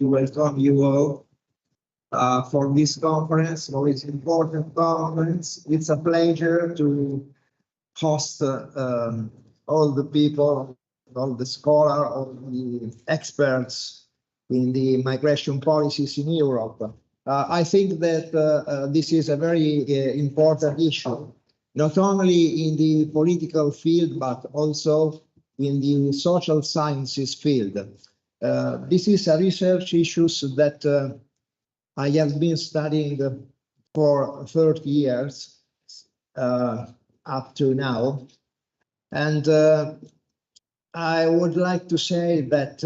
to welcome you all for this conference, for this important conference. It's a pleasure to host all the people, all the scholars, all the experts in the migration policies in Europe. I think that this is a very important issue, not only in the political field, but also in the social sciences field. This is a research issue that I have been studying for 30 years up to now. And I would like to say that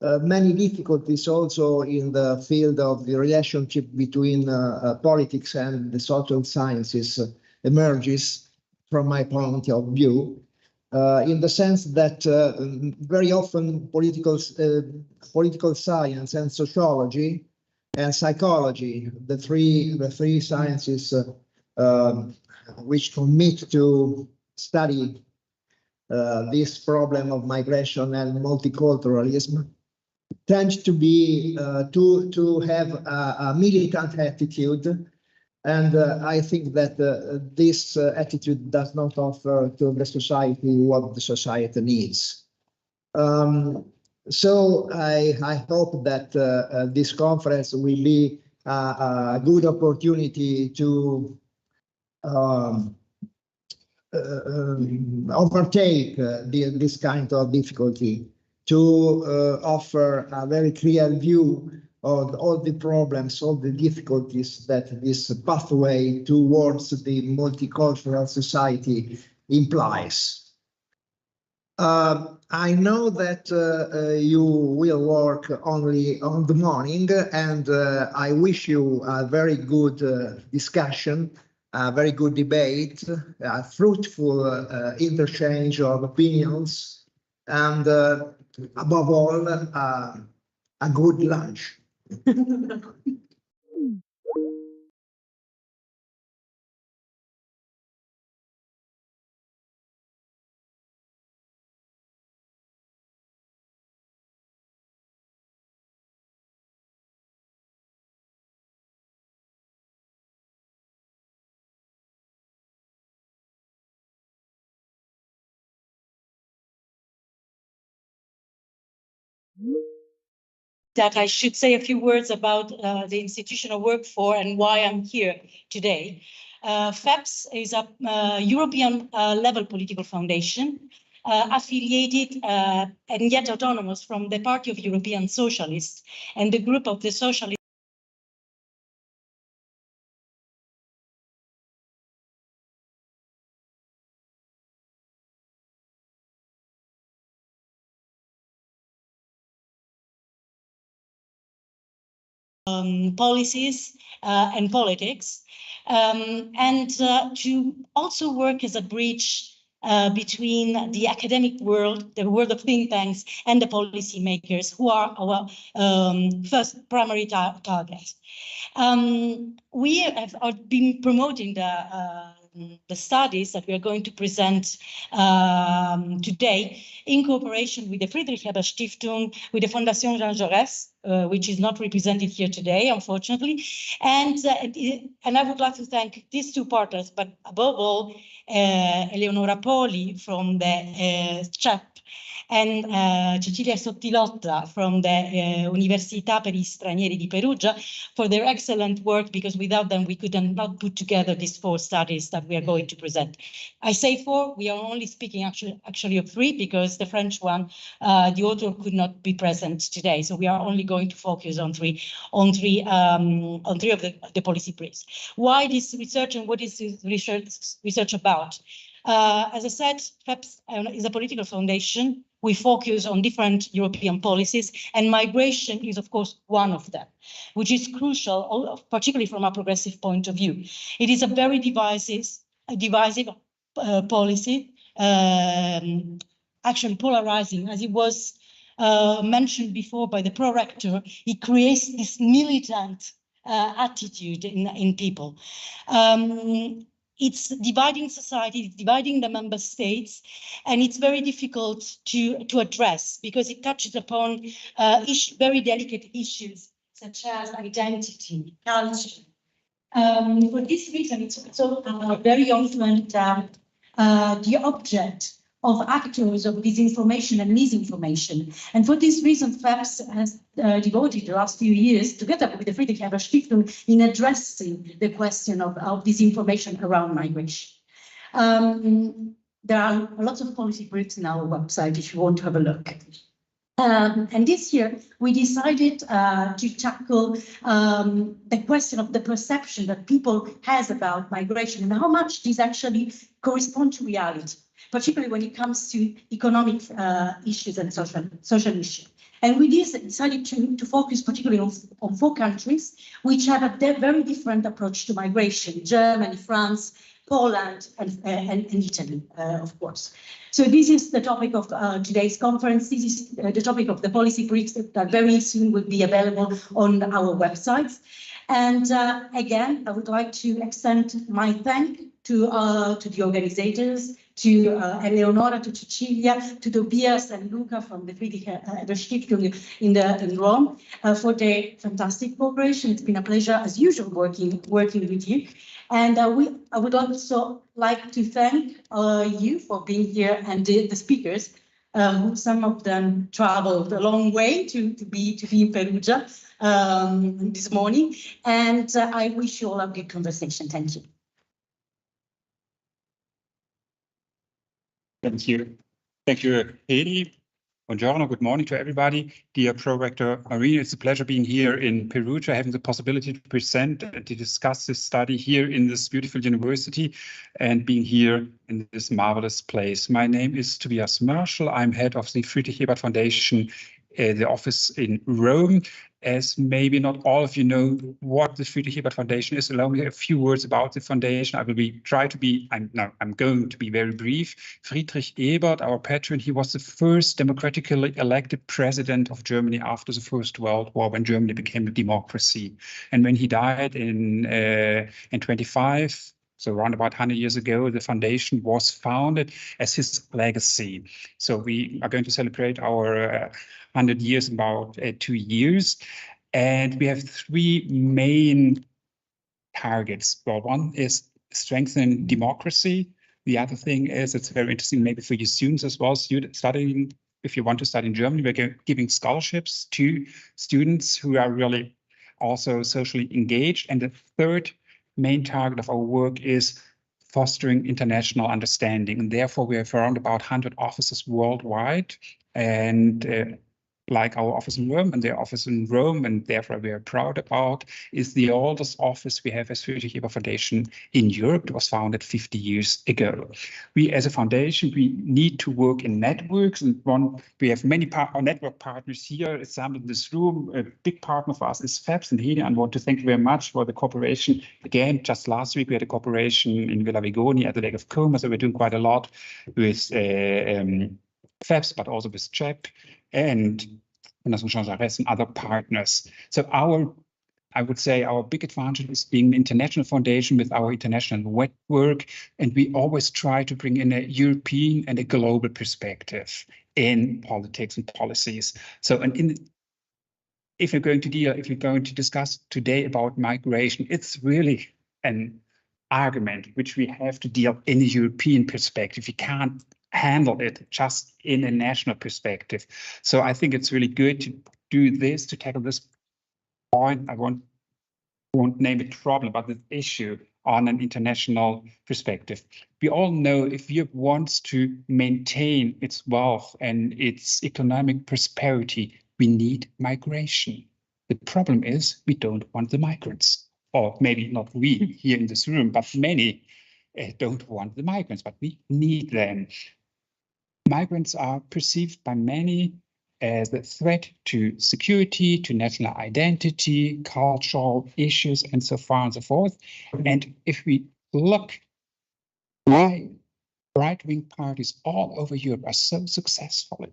many difficulties also in the field of the relationship between politics and the social sciences emerges from my point of view, in the sense that very often political science and sociology and psychology, the three sciences which commit to study this problem of migration and multiculturalism, tend to be to have a militant attitude, and I think that this attitude does not offer to the society what the society needs. So I hope that this conference will be a good opportunity to overtake this kind of difficulty, to offer a very clear view of all the problems, all the difficulties that this pathway towards the multicultural society implies. I know that you will work only on the morning, and I wish you a very good discussion, a very good debate, a fruitful interchange of opinions, and above all, a good lunch. That I should say a few words about the institution I work for and why I'm here today. FEPS is a European level political foundation affiliated and yet autonomous from the Party of European Socialists and the group of the Socialists policies and politics, and to also work as a bridge between the academic world, the world of think tanks, and the policymakers, who are our first primary target. We have been promoting the studies that we are going to present today in cooperation with the Friedrich Ebert Stiftung, with the Fondation Jean Jaurès, which is not represented here today, unfortunately. And I would like to thank these two partners, but above all, Eleonora Poli from the CEP and Cecilia Sottilotta from the Università per gli Stranieri di Perugia for their excellent work, because without them we could not put together these 4 studies that we are going to present. I say 4, we are only speaking actually of 3, because the French one, the author could not be present today. So we are only going to focus on three of the policy briefs. Why this research and what is this research about? As I said, FEPS is a political foundation. We focus on different European policies, and migration is, of course, one of them, which is crucial, particularly from a progressive point of view. It is a very divisive policy, actually polarizing, as it was mentioned before by the pro-rector. It creates this militant attitude in people. it's dividing society, it's dividing the member states, and it's very difficult to address because it touches upon very delicate issues such as identity, culture. For this reason, it's also very often the object of actors of disinformation and misinformation. And for this reason, FEPS has devoted the last few years, together with the Friedrich Ebert Stiftung, in addressing the question of disinformation around migration. There are lots of policy briefs on our website if you want to have a look. And this year, we decided to tackle the question of the perception that people has about migration and how much these actually correspond to reality, particularly when it comes to economic issues and social issues. And we decided to focus particularly on 4 countries, which have a very different approach to migration: Germany, France, Poland, and Italy, of course. So this is the topic of today's conference. This is the topic of the policy briefs that very soon will be available on our websites. And again, I would like to extend my thanks to the organizers, to Eleonora, to Cecilia, to Tobias and Luca from the Friedrich Ebert Stiftung in Rome for their fantastic cooperation. It's been a pleasure, as usual, working with you. And I would also like to thank you for being here and the speakers. Some of them traveled a long way to be in Perugia this morning. And I wish you all a good conversation. Thank you. Thank you. Thank you, Hedi. Buongiorno, good morning to everybody. Dear Pro-Rector Marina, it's a pleasure being here in Perugia, having the possibility to present and to discuss this study here in this beautiful university and being here in this marvelous place. My name is Tobias Mörschel. I'm head of the Friedrich Ebert Foundation, the office in Rome. As maybe not all of you know what the Friedrich Ebert Foundation is, allow me a few words about the foundation. I'm going to be very brief. Friedrich Ebert, our patron, he was the first democratically elected president of Germany after the First World War, when Germany became a democracy. And when he died in 25, so around about 100 years ago, the foundation was founded as his legacy. So we are going to celebrate our 100 years in about 2 years. And we have 3 main targets. Well, one is strengthening democracy. The other thing is, it's very interesting maybe for you students as well, studying, if you want to study in Germany, we're giving scholarships to students who are really also socially engaged. And the third main target of our work is fostering international understanding. And therefore, we have around about 100 offices worldwide. And like our office in Rome and their office in Rome, and therefore we are proud about, is the oldest office we have as Friedrich Ebert Foundation in Europe. It was founded 50 years ago. We, as a foundation, we need to work in networks, and we have many network partners here. Example in this room, a big partner for us is FEPS and Hedi. I want to thank you very much for the cooperation. Again, just last week we had a cooperation in Villa Vigoni at the Lake of Como, so we're doing quite a lot with FEPS, but also with CHEP and Jean Jaurès and other partners. So I would say our big advantage is being an international foundation with our international network, and we always try to bring in a European and a global perspective in politics and policies. So, if you're going to discuss today about migration, it's really an argument which we have to deal in a European perspective. We can't handle it just in a national perspective. So I think it's really good to do this, to tackle this point. I won't name it problem, but the issue on an international perspective. We all know if Europe wants to maintain its wealth and its economic prosperity, we need migration. The problem is we don't want the migrants, or maybe not we here in this room, but many don't want the migrants, but we need them. Migrants are perceived by many as a threat to security, to national identity, cultural issues, and so far and so forth. And if we look why right-wing parties all over Europe are so successful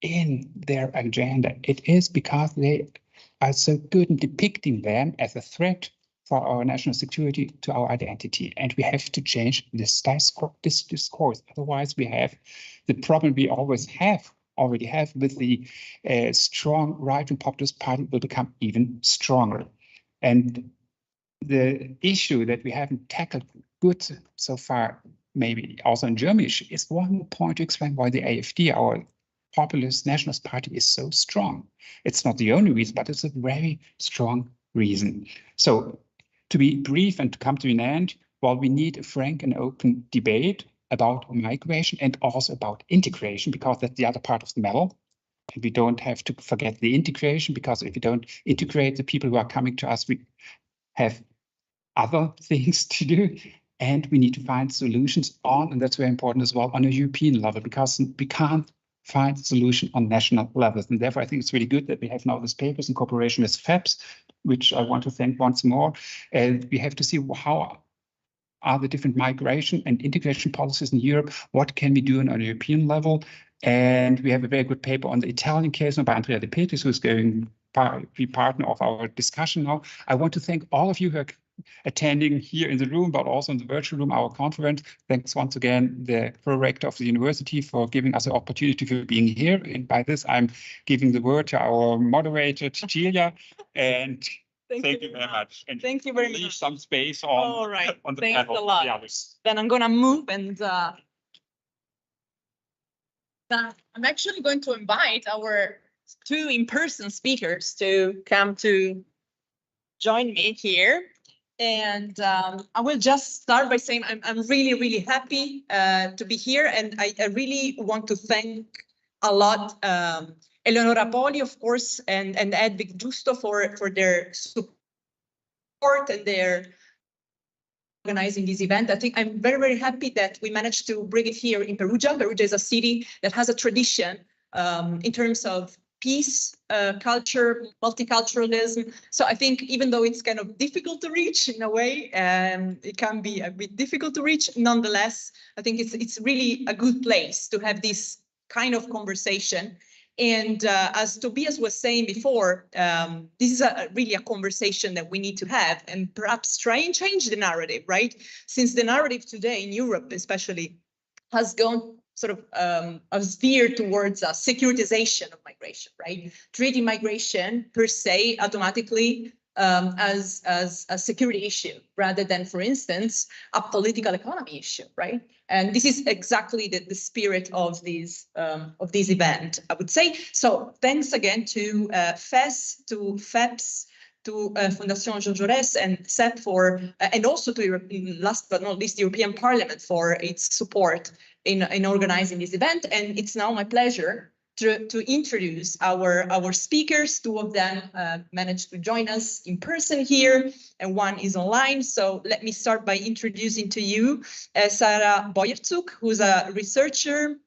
in their agenda, it is because they are so good in depicting them as a threat for our national security, to our identity. And we have to change this discourse. Otherwise, we have the problem we already have with the strong right-wing populist party will become even stronger. And the issue that we haven't tackled good so far, maybe also in Germany, is one point to explain why the AfD, our populist nationalist party, is so strong. It's not the only reason, but it's a very strong reason. So to be brief and to come to an end, well, we need a frank and open debate about migration and also about integration, because that's the other part of the medal. And we don't have to forget the integration, because if we don't integrate the people who are coming to us, we have other things to do. And we need to find solutions on, and that's very important as well, on a European level, because we can't find a solution on national levels. And therefore, I think it's really good that we have now these papers in cooperation with FEPS, which I want to thank once more. And we have to see how are the different migration and integration policies in Europe, what can we do on a European level. And we have a very good paper on the Italian case by Andrea De Petris, who is going to be partner of our discussion now. I want to thank all of you who are attending here in the room, but also in the virtual room, our conference. Thanks once again, the pro-rector of the university, for giving us the opportunity for being here. And by this, I'm giving the word to our moderator, Cecilia. And thank you very much. And thank you very leave much. some space on, All right. on the Thanks panel a for lot. the others. Then I'm going to move and I'm actually going to invite our two in-person speakers to come to join me here. And I will just start by saying I'm really, really happy to be here. And I really want to thank a lot Eleonora Poli, of course, and Edvig Giusto for their support and their organizing this event. I think I'm very, very happy that we managed to bring it here in Perugia. Perugia is a city that has a tradition in terms of peace, culture, multiculturalism. So I think even though it's kind of difficult to reach in a way, it can be a bit difficult to reach. Nonetheless, I think it's really a good place to have this kind of conversation. And as Tobias was saying before, this is really a conversation that we need to have and perhaps try and change the narrative, right? Since the narrative today in Europe especially has gone sort of veered towards a securitization of migration, right? Treating migration per se automatically as a security issue rather than, for instance, a political economy issue, right? And this is exactly the spirit of this event, I would say. So thanks again to FES, to FEPS, to Fondation Jean Jaurès and CEP for, and also to, last but not least, the European Parliament for its support in organizing this event. And it's now my pleasure to introduce our speakers. Two of them managed to join us in person here, and one is online. So let me start by introducing to you Sarah Bojerczuk, who's a researcher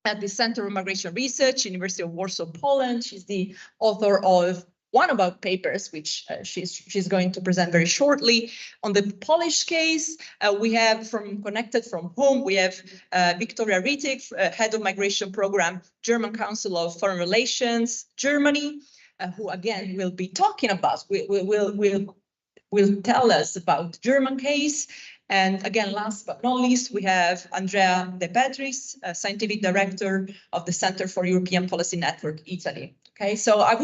at the Center of Migration Research, University of Warsaw, Poland. She's the author of one of our papers, which she's going to present very shortly. On the Polish case, we have Connected from Home, we have Victoria Rittig, Head of Migration Program, German Council of Foreign Relations, Germany, who again will be talking about, will tell us about the German case. And again, last but not least, we have Andrea De Petris, Scientific Director of the Center for European Policy Network, Italy. Okay, so I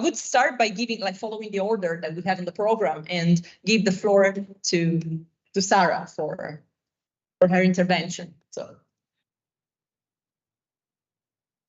would start by following the order that we have in the program and give the floor to Sarah for her intervention. So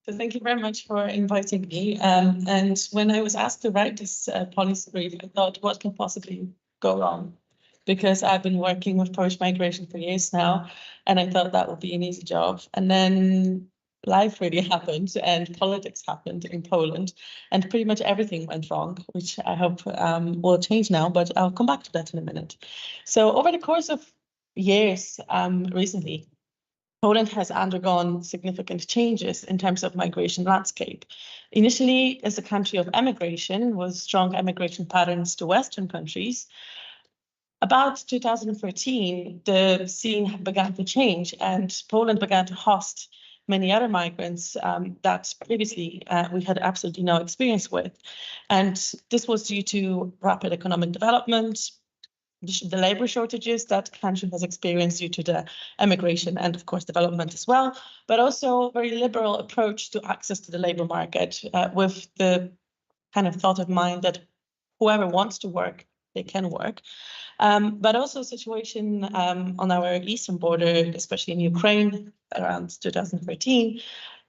thank you very much for inviting me. And when I was asked to write this policy brief, I thought, what can possibly go wrong? Because I've been working with Polish migration for years now, and I thought that would be an easy job. And then life really happened, and politics happened in Poland, and pretty much everything went wrong, which I hope will change now, but I'll come back to that in a minute. So over the course of years, recently, Poland has undergone significant changes in terms of migration landscape. Initially, as a country of emigration, with strong emigration patterns to Western countries, about 2013, the scene began to change, and Poland began to host many other migrants that previously we had absolutely no experience with. And this was due to rapid economic development, the labor shortages that the country has experienced due to the immigration and, of course, development as well, but also a very liberal approach to access to the labor market with the kind of thought of mind that whoever wants to work, they can work. But also a situation on our eastern border, especially in Ukraine around 2013,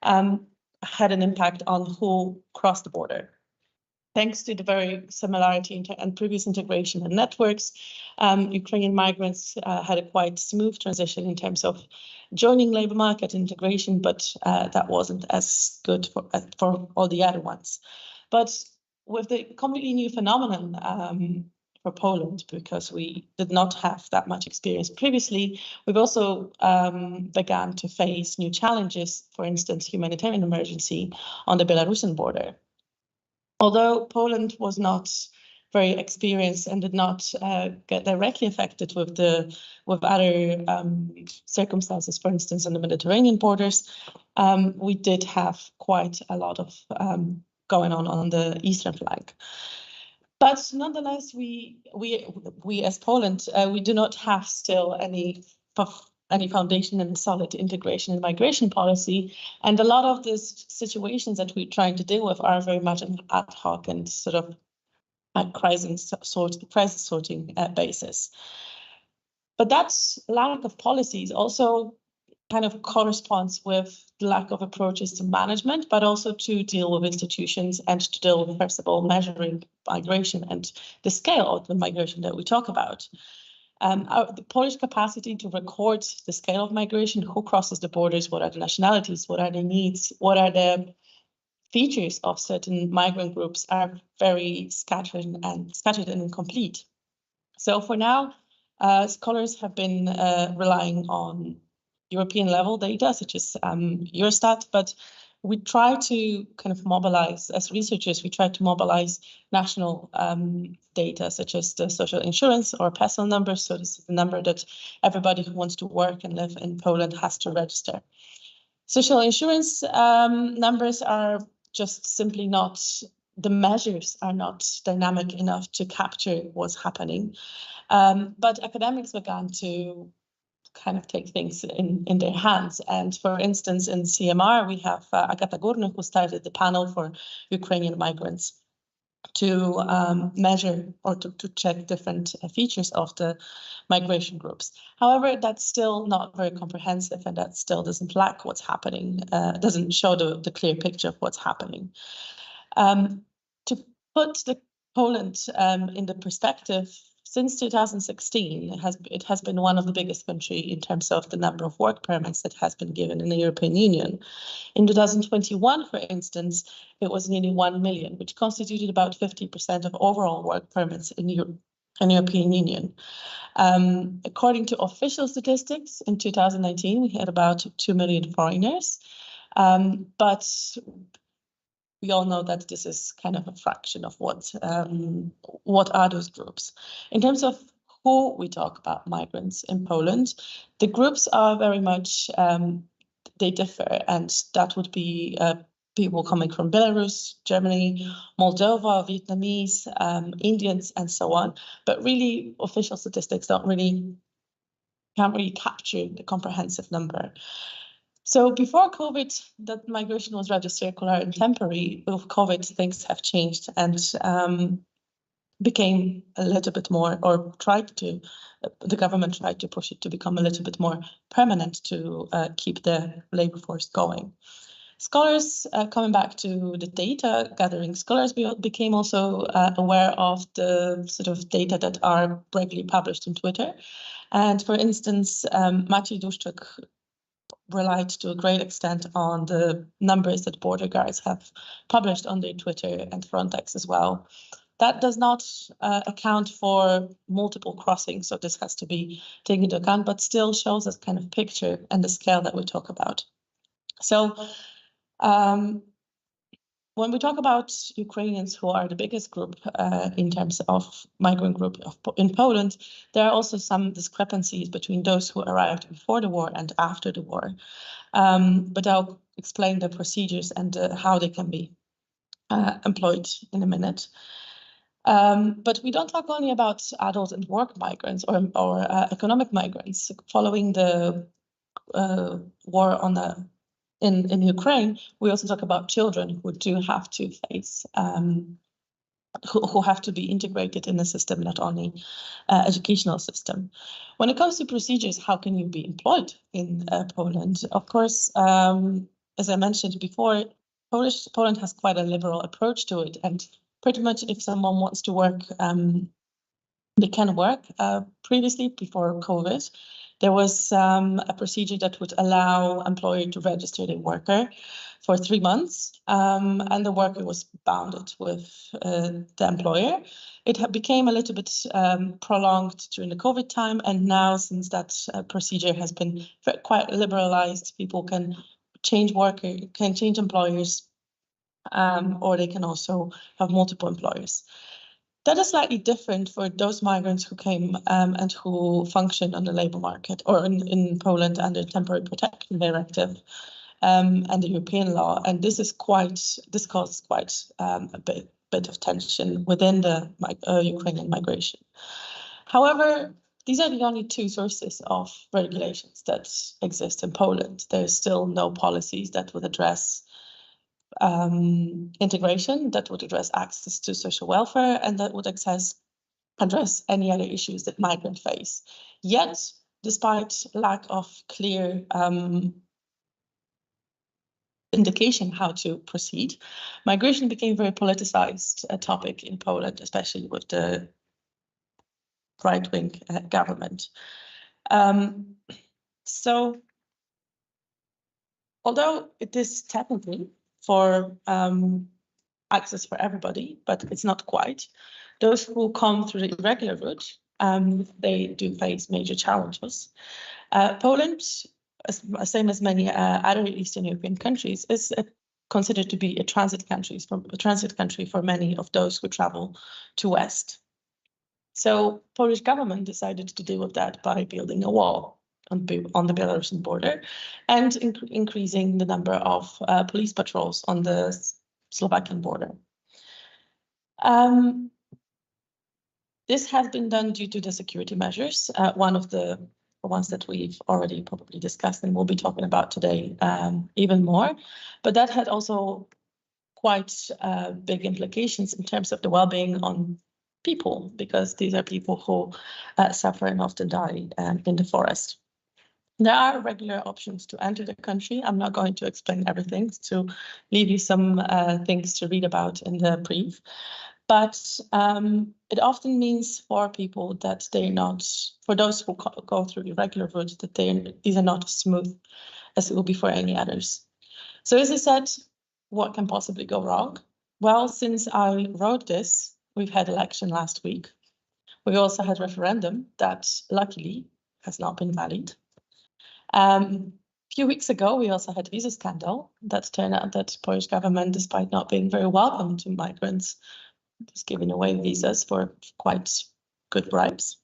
had an impact on who crossed the border. Thanks to the very similarity and previous integration and networks, Ukrainian migrants had a quite smooth transition in terms of joining labor market integration, but that wasn't as good for all the other ones. But with the completely new phenomenon for Poland, because we did not have that much experience previously, we've also began to face new challenges, for instance, humanitarian emergency on the Belarusian border. Although Poland was not very experienced and did not get directly affected with other circumstances, for instance, on the Mediterranean borders, we did have quite a lot of going on the eastern flank. But nonetheless, we as Poland, we do not have still any foundation in solid integration and migration policy. And a lot of these situations that we're trying to deal with are very much an ad hoc and sort of crisis sorting basis. But that lack of policies also kind of corresponds with the lack of approaches to management, but also to deal with institutions and to deal with, first of all, measuring migration and the scale of the migration that we talk about. The Polish capacity to record the scale of migration, who crosses the borders, what are the nationalities, what are the needs, what are the features of certain migrant groups are very scattered and incomplete. So for now, scholars have been relying on European level data, such as Eurostat, but we try to kind of mobilize, as researchers, we try to mobilize national data, such as the social insurance or PESEL number. So this is the number that everybody who wants to work and live in Poland has to register. Social insurance numbers are just simply not, the measures are not dynamic enough to capture what's happening. But academics began to kind of take things in their hands. And for instance, in CMR, we have Agata Górnik, who started the panel for Ukrainian migrants to measure or to check different features of the migration groups. However, that's still not very comprehensive, and that still doesn't lack what's happening, doesn't show the clear picture of what's happening. To put Poland in the perspective, since 2016, it has been one of the biggest countries in terms of the number of work permits that has been given in the European Union. In 2021, for instance, it was nearly 1 million, which constituted about 50% of overall work permits in the European Union. According to official statistics, in 2019, we had about 2 million foreigners, but we all know that this is kind of a fraction of what are those groups. In terms of who we talk about migrants in Poland, the groups are very much, they differ, and that would be people coming from Belarus, Germany, Moldova, Vietnamese, Indians, and so on. But really, official statistics can't really capture the comprehensive number. So before COVID, that migration was rather circular and temporary. With COVID, things have changed and became a little bit more, or the government tried to push it to become a little bit more permanent to keep the labor force going. Scholars, coming back to the data gathering, scholars became also aware of the sort of data that are regularly published on Twitter. And for instance, Maciej Duszczyk relied to a great extent on the numbers that border guards have published on their Twitter and Frontex as well. That does not account for multiple crossings, so this has to be taken into account, but still shows us kind of picture and the scale that we talk about. So when we talk about Ukrainians, who are the biggest group in terms of migrant group in Poland, there are also some discrepancies between those who arrived before the war and after the war. But I'll explain the procedures and how they can be employed in a minute. But we don't talk only about adult and work migrants or economic migrants. Following the war in Ukraine, we also talk about children who do have to face who have to be integrated in the system, not only educational system. When it comes to procedures, how can you be employed in Poland? Of course, as I mentioned before, Poland has quite a liberal approach to it, and pretty much if someone wants to work, they can work. Previously, before COVID, there was a procedure that would allow employer to register the worker for 3 months, and the worker was bounded with the employer. It became a little bit prolonged during the COVID time, and now since that procedure has been quite liberalized, people can change employers, or they can also have multiple employers. That is slightly different for those migrants who came and who function on the labor market or in Poland under Temporary Protection Directive and the European law. And this causes quite a bit of tension within the Ukrainian migration. However, these are the only two sources of regulations that exist in Poland. There's still no policies that would address integration, that would address access to social welfare, and that would address any other issues that migrants face. Yet, despite lack of clear indication how to proceed, migration became a very politicized topic in Poland, especially with the right-wing government. So, although it is technically for access for everybody, but it's not quite. Those who come through the irregular route, they do face major challenges. Poland, same as many other Eastern European countries, is considered to be a transit country for many of those who travel to West. So Polish government decided to deal with that by building a wall on the Belarusian border and increasing the number of police patrols on the Slovakian border. This has been done due to the security measures. One of the ones that we've already probably discussed and we'll be talking about today even more. But that had also quite big implications in terms of the well-being on people, because these are people who suffer and often die in the forest. There are regular options to enter the country. I'm not going to explain everything, to leave you some things to read about in the brief. But it often means for people that for those who go through irregular routes, that these are not as smooth as it will be for any others. So as I said, what can possibly go wrong? Well, since I wrote this, we've had election last week. We also had referendum that luckily has not been valid. A few weeks ago, we also had visa scandal that turned out that Polish government, despite not being very welcome to migrants, was giving away visas for quite good bribes.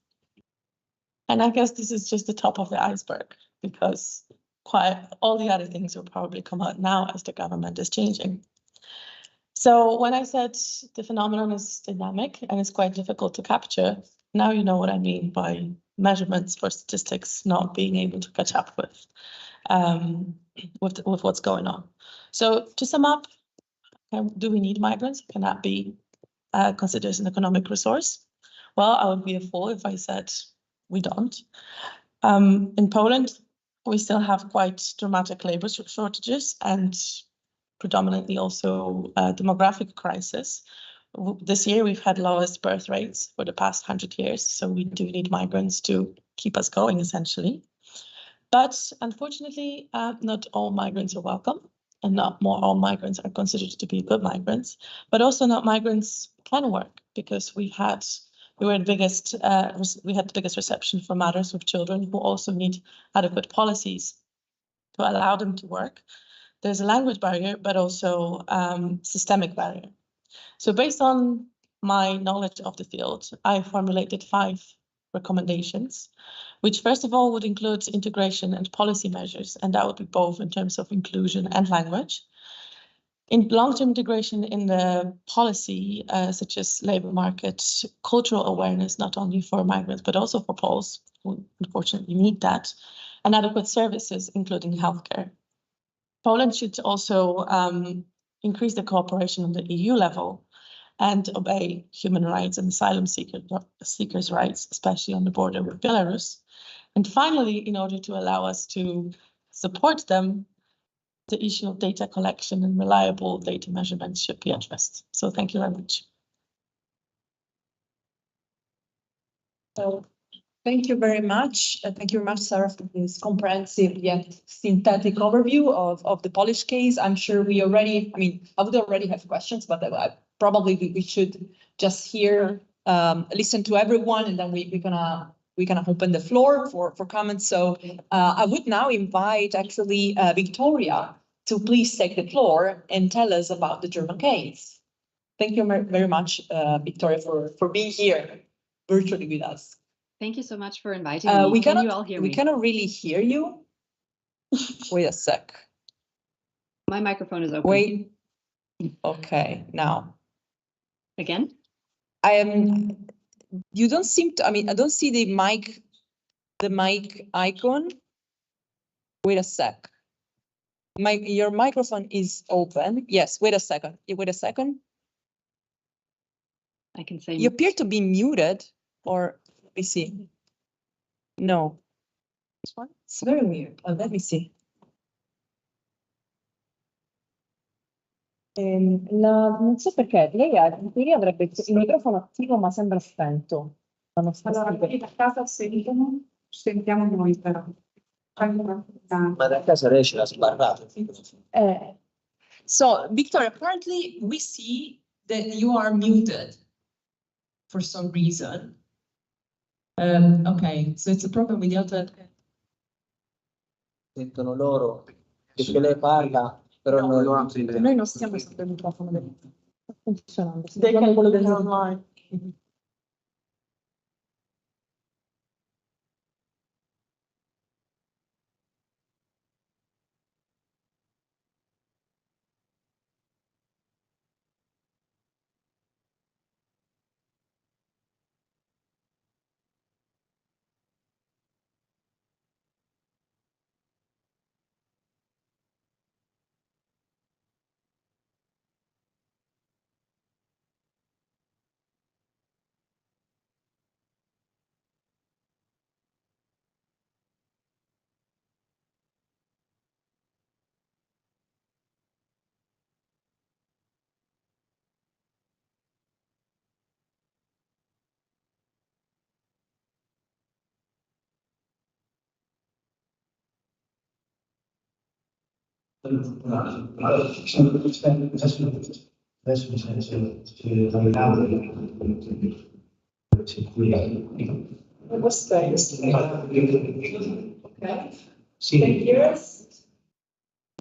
And I guess this is just the top of the iceberg, because quite all the other things will probably come out now as the government is changing. So when I said the phenomenon is dynamic and it's quite difficult to capture, now you know what I mean by measurements for statistics not being able to catch up with what's going on. So to sum up, do we need migrants? Can that be considered as an economic resource? Well, I would be a fool if I said we don't. In Poland, we still have quite dramatic labor shortages and predominantly also a demographic crisis. This year, we've had lowest birth rates for the past 100 years, so we do need migrants to keep us going, essentially. But unfortunately, not all migrants are welcome, and not all migrants are considered to be good migrants, but also not migrants can work, because we had the biggest reception for mothers with children who also need adequate policies to allow them to work. There's a language barrier, but also systemic barrier. So based on my knowledge of the field, I formulated 5 recommendations, which first of all would include integration and policy measures, and that would be both in terms of inclusion and language. In long-term integration in the policy, such as labor market, cultural awareness, not only for migrants, but also for Poles, who unfortunately need that, and adequate services, including healthcare. Poland should also increase the cooperation on the EU level and obey human rights and asylum seekers' rights, especially on the border with Belarus. And finally, in order to allow us to support them, the issue of data collection and reliable data measurements should be addressed. So thank you very much. So, thank you very much. Thank you very much, Sarah, for this comprehensive yet synthetic overview of the Polish case. I'm sure we already, I would already have questions, but probably we should just hear, listen to everyone, and then we're gonna open the floor for comments. So I would now invite actually Victoria to please take the floor and tell us about the German case. Thank you very much, Victoria, for being here virtually with us. Thank you so much for inviting me. Can you all hear me? We cannot really hear you. Wait a sec. My microphone is open. Wait. Okay, now. Again? You don't seem to, I don't see the mic icon. Wait a sec. Your microphone is open. Yes, wait a second. Wait a second. I can say. You appear to be muted, or let me see. No. This one? It's very weird. Let me see. Non so perché lei in teoria avrebbe il microfono attivo ma sembra spento. Allora, quelli da casa sentono, sentiamo noi però. Ma da casa lei ce l'ha sbarrato. So, Victoria, apparently we see that you are muted for some reason. Okay, so it's a problem with the other. Sentono loro che lei parla, però No, noi non stiamo usando il microfono. Sta funzionando. Sentiamo quello del online.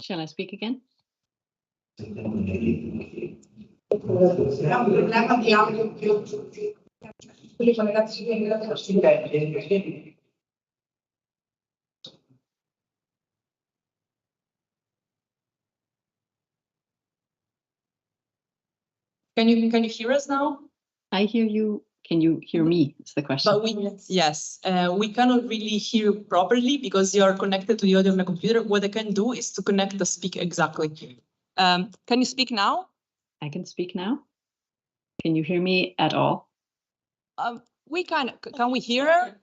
Shall I speak again? Can you hear us now? I hear you. Can you hear me? Is the question. But we cannot really hear you properly because you are connected to the audio on the computer. What I can do is to connect the speaker exactly. Can you speak now? I can speak now. Can you hear me at all? We can we hear her?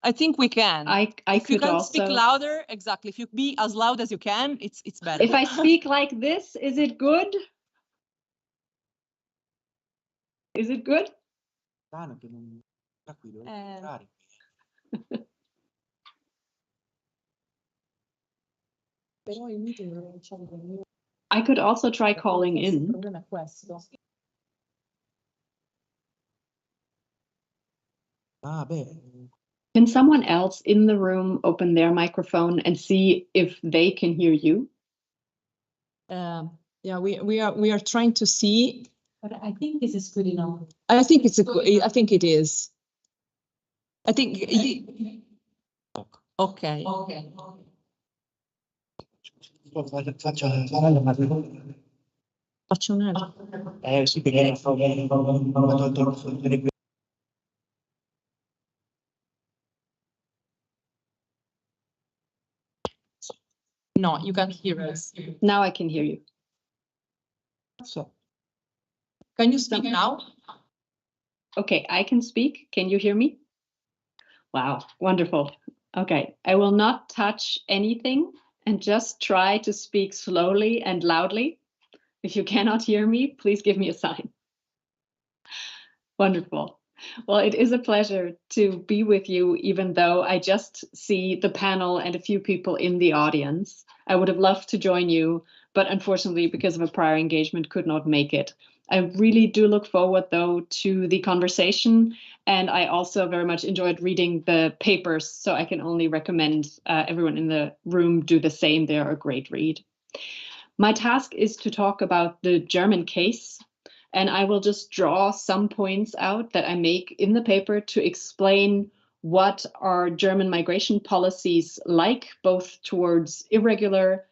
I think we can. If you could can also speak louder, exactly. If you be as loud as you can, it's better. If I speak like this, is it good? Is it good? I could also try calling in. Can someone else in the room open their microphone and see if they can hear you? Yeah, we are trying to see. But I think this is good enough. I think I think it is. I think. Okay. No, you can't hear us. Now I can hear you. Can you speak now? Okay, I can speak. Can you hear me? Wow, wonderful. Okay, I will not touch anything and just try to speak slowly and loudly. If you cannot hear me, please give me a sign. Wonderful. Well, it is a pleasure to be with you, even though I just see the panel and a few people in the audience. I would have loved to join you, but unfortunately, because of a prior engagement, could not make it. I really do look forward, though, to the conversation, and I also very much enjoyed reading the papers, so I can only recommend everyone in the room do the same. They are a great read. My task is to talk about the German case, and I will just draw some points out that I make in the paper to explain what are German migration policies like, both towards irregular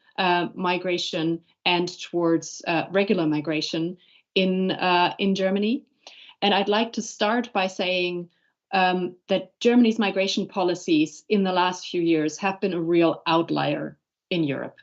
migration and towards regular migration in Germany. And I'd like to start by saying that Germany's migration policies in the last few years have been a real outlier in Europe.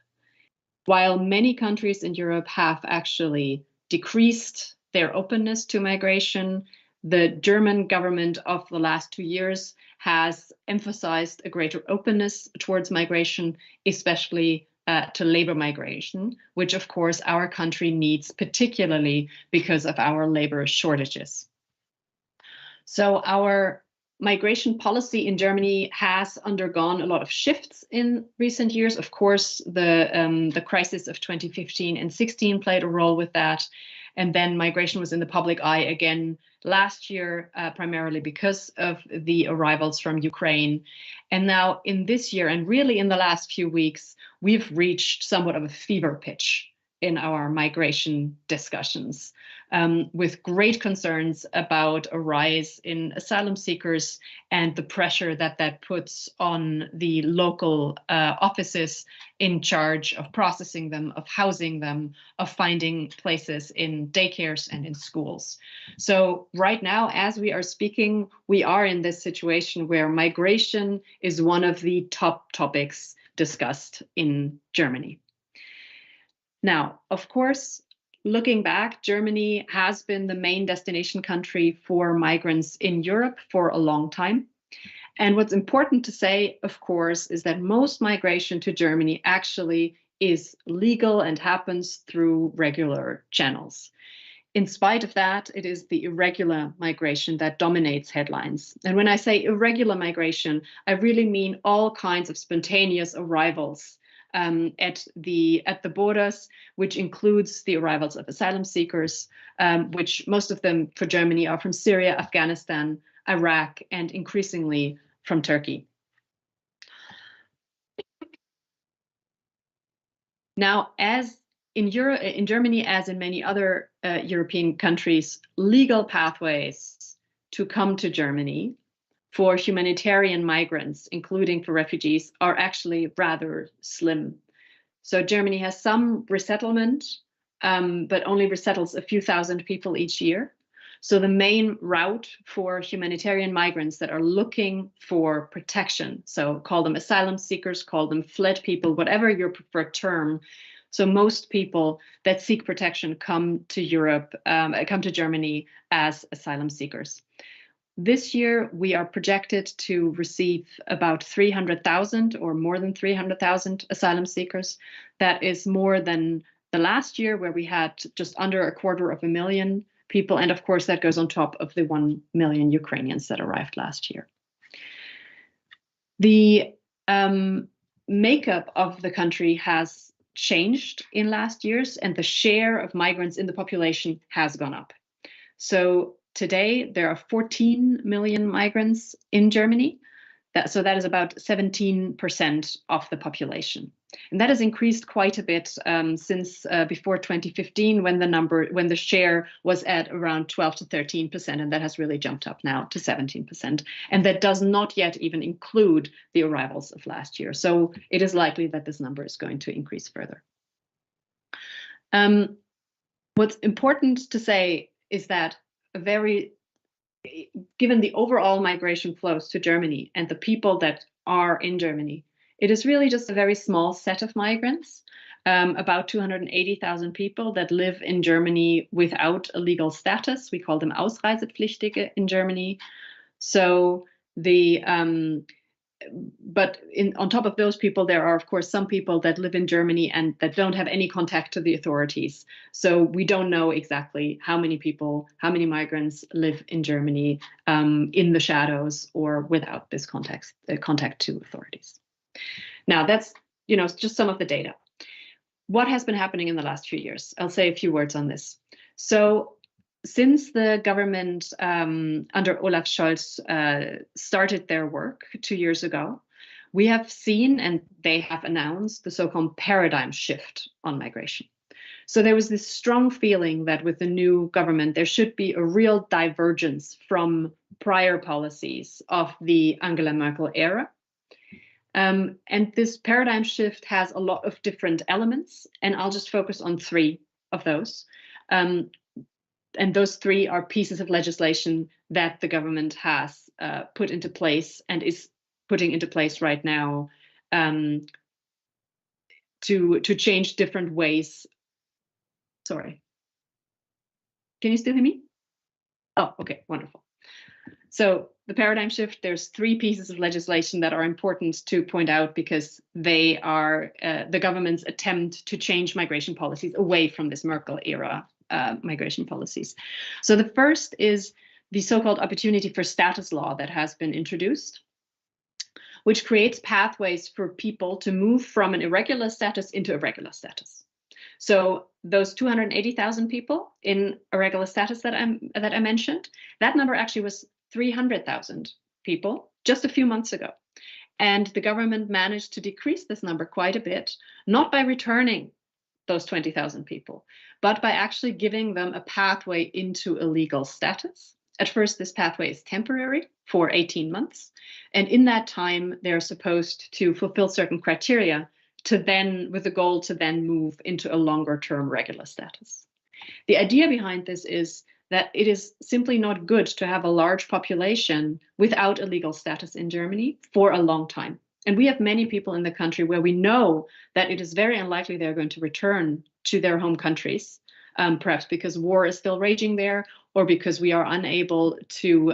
While many countries in Europe have actually decreased their openness to migration, the German government of the last 2 years has emphasized a greater openness towards migration, especially to labor migration, which of course our country needs, particularly because of our labor shortages. So our migration policy in Germany has undergone a lot of shifts in recent years. Of course, the crisis of 2015 and 16 played a role with that. And then migration was in the public eye again last year, primarily because of the arrivals from Ukraine. And now in this year, and really in the last few weeks, we've reached somewhat of a fever pitch in our migration discussions, with great concerns about a rise in asylum seekers and the pressure that that puts on the local offices in charge of processing them, of housing them, of finding places in daycares and in schools. So right now, as we are speaking, we are in this situation where migration is one of the top topics discussed in Germany. Now, of course, looking back, Germany has been the main destination country for migrants in Europe for a long time. And what's important to say, of course, is that most migration to Germany actually is legal and happens through regular channels. In spite of that, it is the irregular migration that dominates headlines. And when I say irregular migration, I really mean all kinds of spontaneous arrivals at the borders, which includes the arrivals of asylum seekers, which most of them for Germany are from Syria, Afghanistan, Iraq, and increasingly from Turkey. Now, as in Germany, as in many other European countries, legal pathways to come to Germany for humanitarian migrants, including for refugees, are actually rather slim. So Germany has some resettlement, but only resettles a few thousand people each year. So the main route for humanitarian migrants that are looking for protection, so call them asylum seekers, call them fled people, whatever your preferred term. So most people that seek protection come to Europe, come to Germany as asylum seekers. This year, we are projected to receive about 300,000 or more than 300,000 asylum seekers. That is more than the last year, where we had just under 250,000 people. And of course, that goes on top of the 1 million Ukrainians that arrived last year. The makeup of the country has changed in last years, and the share of migrants in the population has gone up. So today, there are 14 million migrants in Germany. So that is about 17% of the population. And that has increased quite a bit since before 2015, when the share was at around 12 to 13%, and that has really jumped up now to 17%. And that does not yet even include the arrivals of last year. So it is likely that this number is going to increase further. What's important to say is that given the overall migration flows to Germany and the people that are in Germany, it is really just a very small set of migrants, about 280,000 people that live in Germany without a legal status. We call them Ausreisepflichtige in Germany. So but on top of those people, there are, of course, some people that live in Germany and that don't have any contact to the authorities. So we don't know exactly how many people, how many migrants live in Germany in the shadows or without this contact to authorities. Now, that's just some of the data. What has been happening in the last few years? I'll say a few words on this. So since the government under Olaf Scholz started their work 2 years ago, we have seen, and they have announced, the so-called paradigm shift on migration. So there was this strong feeling that with the new government, there should be a real divergence from prior policies of the Angela Merkel era. And this paradigm shift has a lot of different elements, and I'll just focus on 3 of those. And those 3 are pieces of legislation that the government has put into place and is putting into place right now to change different ways. Sorry. Can you still hear me? Oh, okay, wonderful. So the paradigm shift, there's 3 pieces of legislation that are important to point out because they are the government's attempt to change migration policies away from this Merkel era migration policies. So the first is the so-called opportunity for status law that has been introduced, which creates pathways for people to move from an irregular status into a regular status. So those 280,000 people in irregular status that I mentioned, that number actually was 300,000 people just a few months ago. And the government managed to decrease this number quite a bit, not by returning those 20,000 people, but by actually giving them a pathway into a legal status. At first, this pathway is temporary for 18 months. And in that time, they're supposed to fulfill certain criteria to then, with the goal to then move into a longer term regular status. The idea behind this is that it is simply not good to have a large population without a legal status in Germany for a long time. And we have many people in the country where we know that it is very unlikely they're going to return to their home countries, perhaps because war is still raging there, or because we are unable to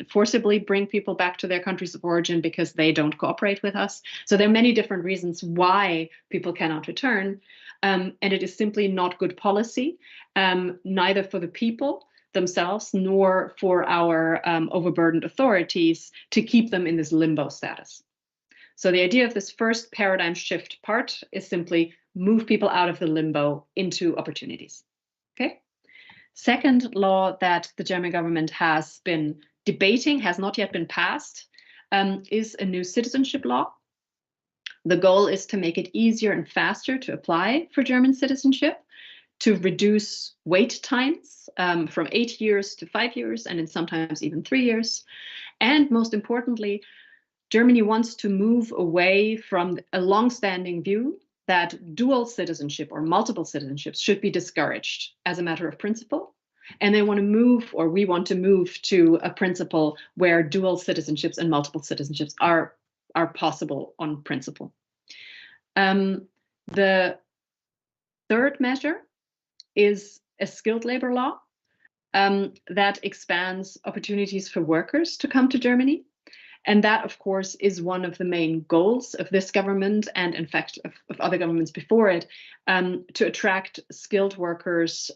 forcibly bring people back to their countries of origin because they don't cooperate with us. So there are many different reasons why people cannot return. And it is simply not good policy, neither for the people themselves nor for our overburdened authorities to keep them in this limbo status. So the idea of this first paradigm shift part is simply move people out of the limbo into opportunities. Okay. Second law that the German government has been debating, has not yet been passed, is a new citizenship law. The goal is to make it easier and faster to apply for German citizenship, to reduce wait times from 8 years to 5 years, and in sometimes even 3 years. And most importantly, Germany wants to move away from a long-standing view that dual citizenship or multiple citizenships should be discouraged as a matter of principle. And they want to move, or we want to move to a principle where dual citizenships and multiple citizenships are possible on principle. The third measure is a skilled labor law that expands opportunities for workers to come to Germany. And that, of course, is one of the main goals of this government and, in fact, of other governments before it, to attract skilled workers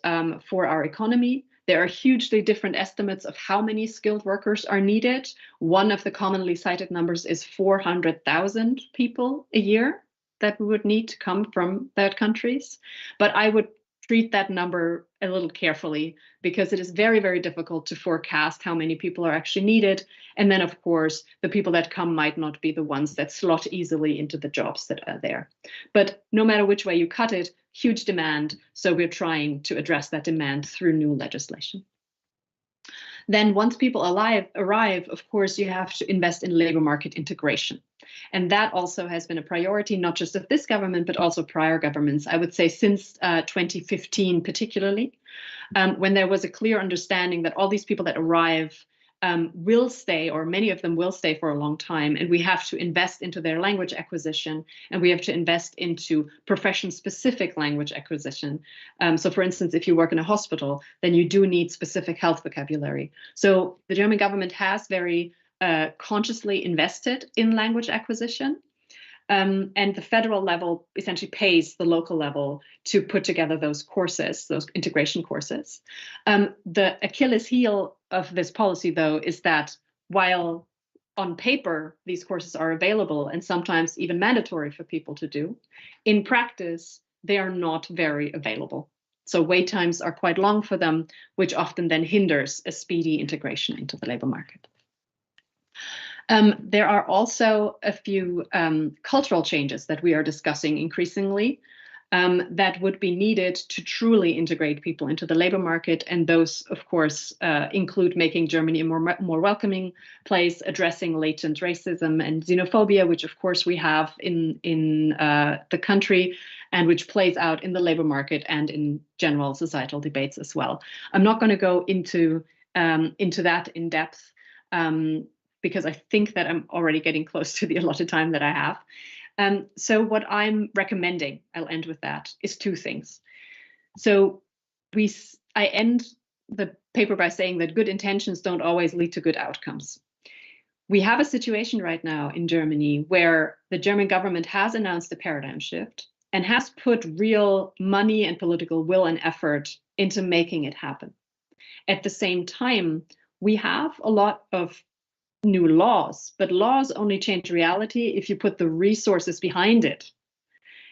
for our economy. There are hugely different estimates of how many skilled workers are needed. One of the commonly cited numbers is 400,000 people a year that we would need to come from third countries. But I would treat that number a little carefully because it is very, very difficult to forecast how many people are actually needed. And then, of course, the people that come might not be the ones that slot easily into the jobs that are there. But no matter which way you cut it, huge demand. So we're trying to address that demand through new legislation. Then once people arrive, of course, you have to invest in labor market integration. And that also has been a priority, not just of this government, but also prior governments, I would say since 2015 particularly, when there was a clear understanding that all these people that arrive will stay, or many of them will stay for a long time, and we have to invest into their language acquisition, and we have to invest into profession-specific language acquisition. So for instance, if you work in a hospital, then you do need specific health vocabulary. So the German government has very consciously invested in language acquisition. And the federal level essentially pays the local level to put together those courses, those integration courses. The Achilles heel of this policy, though, is that while on paper these courses are available and sometimes even mandatory for people to do, in practice they are not very available. So wait times are quite long for them, which often then hinders a speedy integration into the labor market. There are also a few cultural changes that we are discussing increasingly that would be needed to truly integrate people into the labor market. And those, of course, include making Germany a more welcoming place, addressing latent racism and xenophobia, which, of course, we have in the country and which plays out in the labor market and in general societal debates as well. I'm not going to go into that in depth, because I think that I'm already getting close to the allotted time that I have. So what I'm recommending, I'll end with that, is two things. So I end the paper by saying that good intentions don't always lead to good outcomes. We have a situation right now in Germany where the German government has announced a paradigm shift and has put real money and political will and effort into making it happen. At the same time, we have a lot of new laws, but laws only change reality if you put the resources behind it.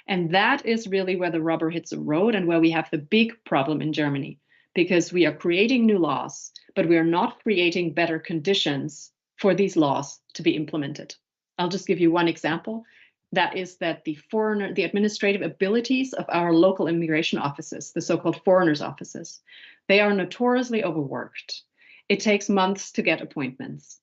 And that is really where the rubber hits the road and where we have the big problem in Germany, because we are creating new laws, but we are not creating better conditions for these laws to be implemented. I'll just give you one example. That is that the administrative abilities of our local immigration offices, the so-called foreigners offices, they are notoriously overworked. It takes months to get appointments.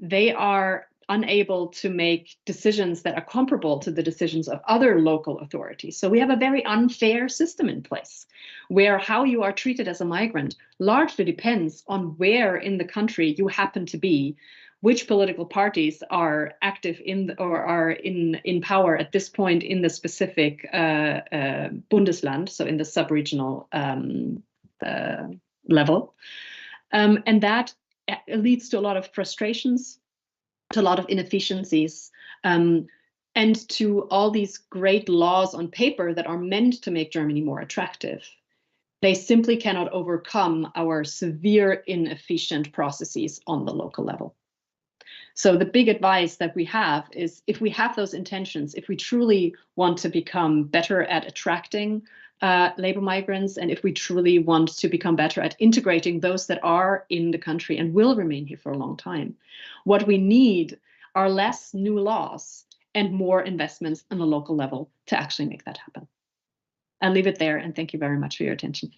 They are unable to make decisions that are comparable to the decisions of other local authorities. So we have a very unfair system in place where how you are treated as a migrant largely depends on where in the country you happen to be, which political parties are active in or are in power at this point in the specific Bundesland, so in the sub-regional level. And that leads to a lot of frustrations, to a lot of inefficiencies, and to all these great laws on paper that are meant to make Germany more attractive. They simply cannot overcome our severe inefficient processes on the local level. So the big advice that we have is, if we have those intentions, if we truly want to become better at attracting labor migrants, and if we truly want to become better at integrating those that are in the country and will remain here for a long time, what we need are less new laws and more investments on the local level to actually make that happen. I'll leave it there, and thank you very much for your attention.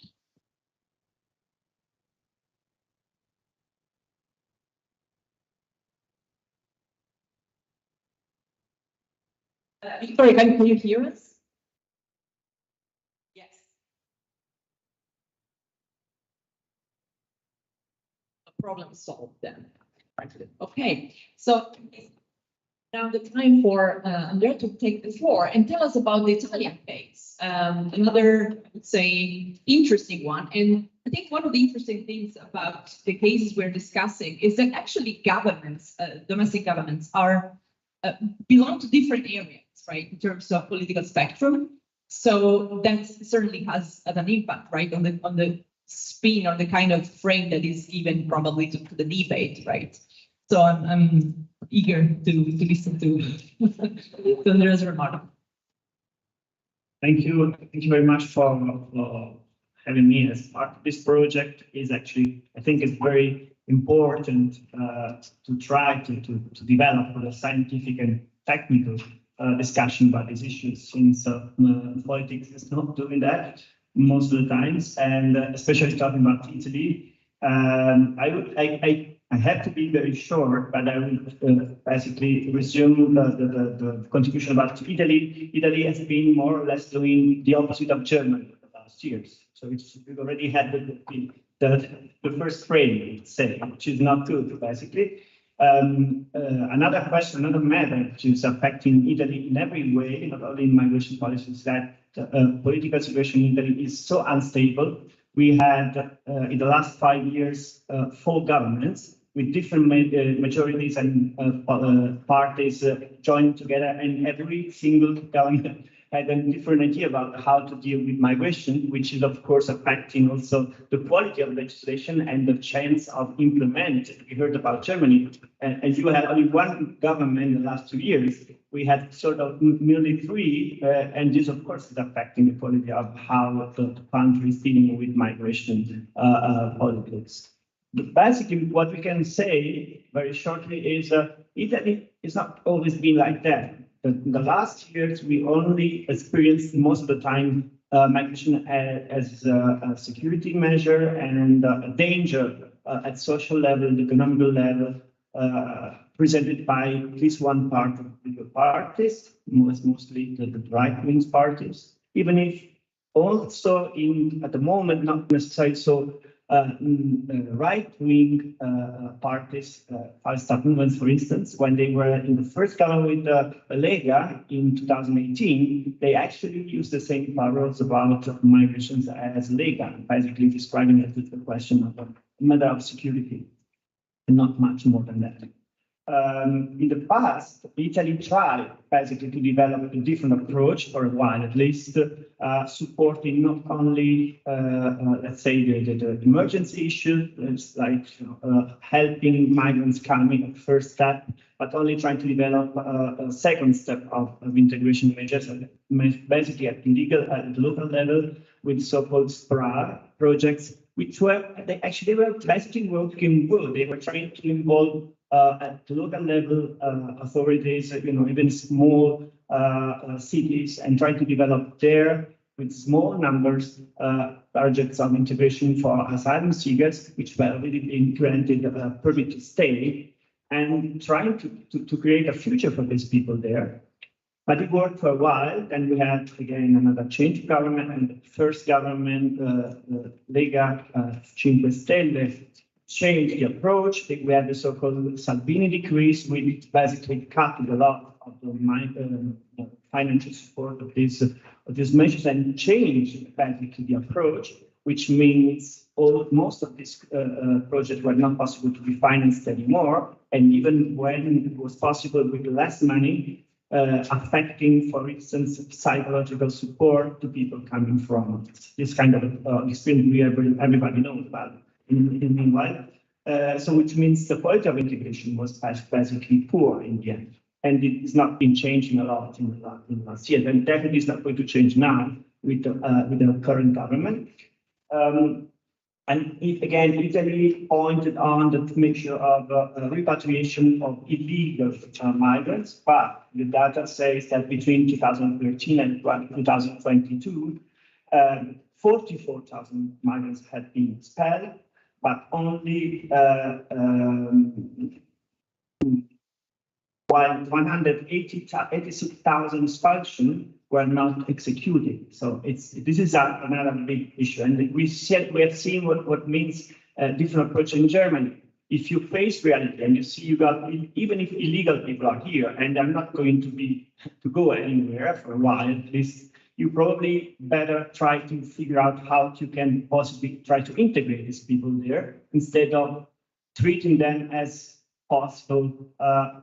Victoria, can you hear us? Yes. Problem solved then. Okay, so now the time for Andrea to take the floor and tell us about the Italian case. Another, I would say, interesting one. And I think one of the interesting things about the cases we're discussing is that actually governments, domestic governments, are belong to different areas, right, in terms of political spectrum. So that certainly has an impact, right, on the spin or the kind of frame that is given probably to the debate, right? So I'm eager to listen to Andrea's remark. Thank you very much for having me as part of this project. Is actually, I think it's very important to try to develop a scientific and technical discussion about these issues, since politics is not doing that most of the times, and especially talking about Italy. I have to be very short, but I will basically resume the contribution about Italy. Italy has been more or less doing the opposite of Germany in the last years. So we've already had the first frame, let's say, which is not good, basically. Another question, another matter which is affecting Italy in every way, not only in migration policy, is that the political situation in Italy is so unstable. We had, in the last 5 years, 4 governments with different majorities and parties joined together, and every single government had a different idea about how to deal with migration, which is of course affecting also the quality of legislation and the chance of implementing. We heard about Germany, and you had only one government in the last 2 years. We had sort of nearly 3, and this of course is affecting the quality of how the country is dealing with migration politics. Basically, what we can say very shortly is Italy has not always been like that. In the last years, we only experienced most of the time migration as a security measure and a danger at social level, the economic level, presented by at least one part of the parties, mostly the right-wing parties, even if also at the moment, not necessarily so right-wing parties, Five-Star Movements, for instance, when they were in the first government with Lega in 2018, they actually used the same paroles about migrations as Lega, basically describing it as a question of a matter of security, and not much more than that. In the past, Italy tried basically to develop a different approach for a while, at least, supporting not only, let's say, the emergency issues, like helping migrants coming at first step, but only trying to develop a second step of integration measures, basically at the local level, with so-called SPRA projects, which were basically working well. They were trying to involve at the local level authorities, even small cities, and try to develop there with small numbers projects of integration for asylum seekers, which were already been granted a permit to stay, and trying to create a future for these people there. But it worked for a while. Then we had, again, another change of government, and the first government, Lega Cinque Stelle, changed the approach. We had the so-called Salvini decrees, which basically cut a lot of the financial support of these measures and changed basically the approach, which means most of these projects were not possible to be financed anymore. And even when it was possible with less money, affecting, for instance, psychological support to people coming from this kind of experience everybody knows about. In the meanwhile, so which means the quality of integration was basically poor in the end, and it's not been changing a lot in the last year, and definitely it's not going to change now with the current government. And again, Italy pointed on the measure of repatriation of illegal migrants, but the data says that between 2013 and 2022, 44,000 migrants had been expelled, but only while 186,000 expulsions were not executed. So this is another big issue. And we have seen what means different approach in Germany. If you face reality and you see even if illegal people are here and they're not going to go anywhere for a while, at least, you probably better try to figure out how you can possibly try to integrate these people there instead of treating them as possible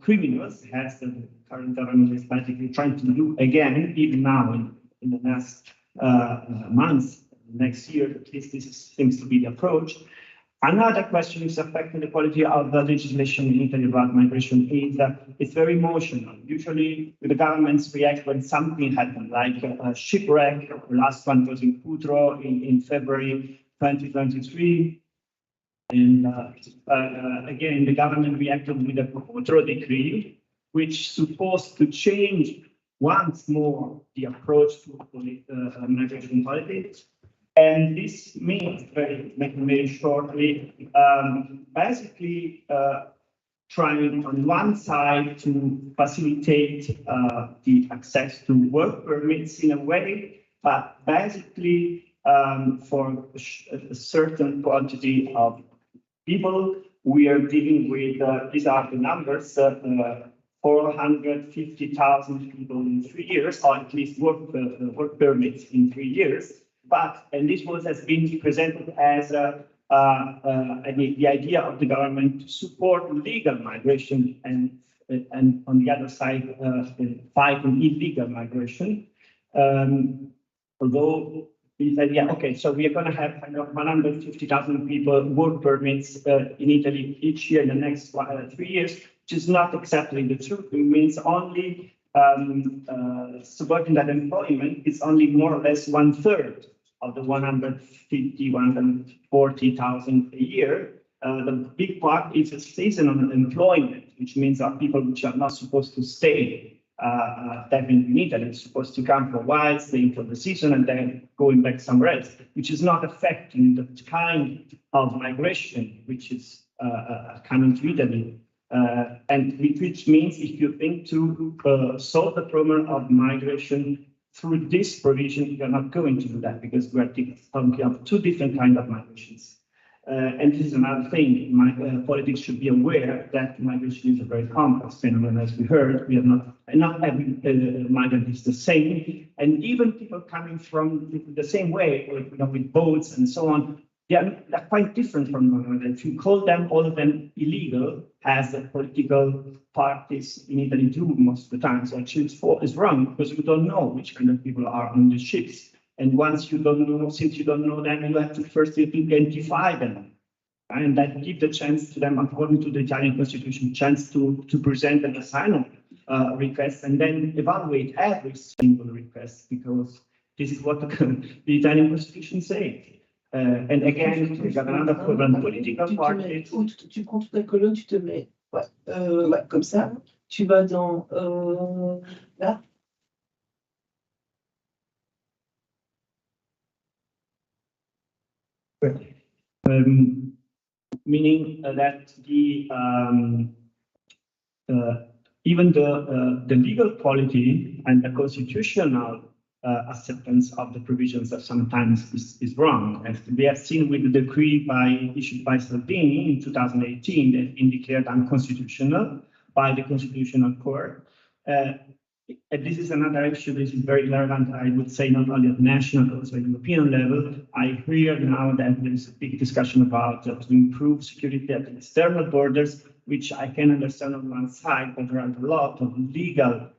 criminals, as the current government is basically trying to do again, even now in the next months, next year, at least this seems to be the approach. Another question is affecting the quality of the legislation in Italy about migration is that it's very emotional. Usually the governments react when something happens, like a shipwreck. The last one was in Cutro in February 2023. And again, the government reacted with a Cutro decree, which is supposed to change once more the approach to migration politics. And this means, very shortly, basically trying on one side to facilitate the access to work permits in a way, but basically for a certain quantity of people, we are dealing with, these are the numbers, 450,000 people in 3 years, or at least work permits in 3 years. But, and this has been presented as the idea of the government to support legal migration and on the other side, fighting illegal migration. Although this idea, okay, so we are going to have kind of 150,000 people work permits in Italy each year in the next 3 years, which is not exactly the truth. It means only supporting that employment is only more or less 1/3 of the 150, 140,000 a year. The big part is a seasonal employment, which means that people which are not supposed to stay definitely in Italy, it's supposed to come for a while, staying for the season, and then going back somewhere else, which is not affecting the kind of migration which is coming to Italy. And which means if you think to solve the problem of migration through this provision, you're not going to do that because we are talking of two different kinds of migrations. And this is another thing. Politics should be aware that migration is a very complex phenomenon. As we heard, we are not every migrant is the same, and even people coming from the same way, with boats and so on, they're quite different from one another. If you call them, all of them illegal, as the political parties in Italy do most of the time, so actually it's wrong because we don't know which kind of people are on the ships. And once you don't know, since you don't know them, you have to first identify them. And that give the chance to them, according to the Italian constitution, chance to present an asylum request and then evaluate every single request, because this is what the Italian constitution says. And again, we got another problem, political party. Tu prends toute la colonne, tu te mets ouais, comme ça. Tu vas dans là. Meaning that even the legal quality and the constitutional acceptance of the provisions that sometimes is wrong. As we have seen with the decree issued by Salvini in 2018 that been declared unconstitutional by the Constitutional Court. And this is another issue that is very relevant, I would say, not only at national, but also at European level. I hear now that there is a big discussion about to improve security at the external borders, which I can understand on one side, but there are a lot of legal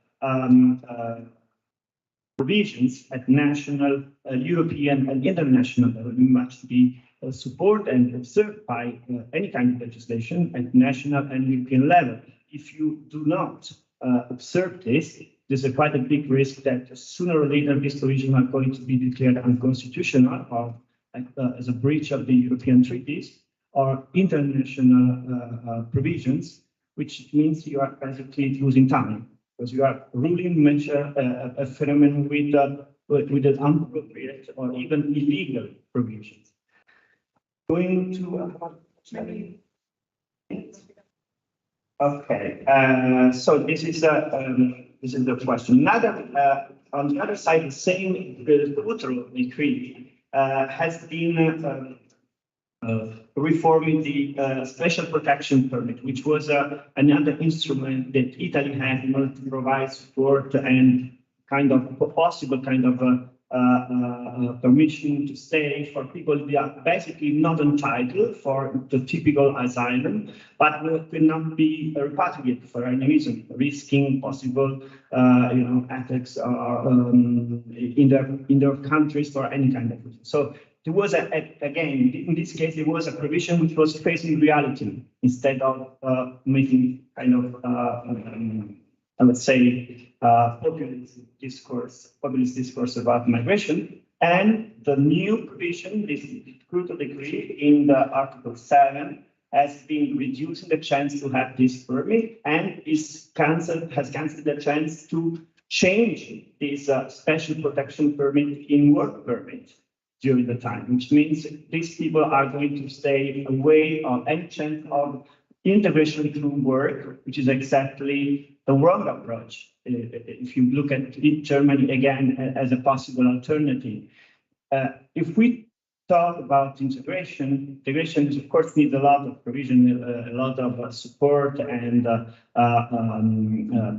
provisions at national, European, and international level must be supported and observed by any kind of legislation at national and European level. If you do not observe this, there's quite a big risk that sooner or later these provisions are going to be declared unconstitutional or as a breach of the European treaties or international provisions, which means you are basically losing time because you are ruling a phenomenon with an inappropriate or even illegal provisions. Going to okay, so this is the question. Another, on the other side, the same Cutro decree has been reforming the special protection permit, which was another instrument that Italy had in order to provide support and kind of possible kind of permission to stay for people that are basically not entitled for the typical asylum, but will not be repatriated for any reason, risking possible, attacks in their countries for any kind of reason. So there was again, in this case, there was a provision which was facing reality instead of making kind of I would say, populist discourse about migration. And the new provision, this Crucial decree in the Article 7, has been reducing the chance to have this permit and has cancelled the chance to change this special protection permit in work permit. during the time, which means these people are going to stay away on any chance of integration through work, which is exactly the wrong approach. If you look at Germany again as a possible alternative, if we talk about integration of course needs a lot of provision, a lot of support and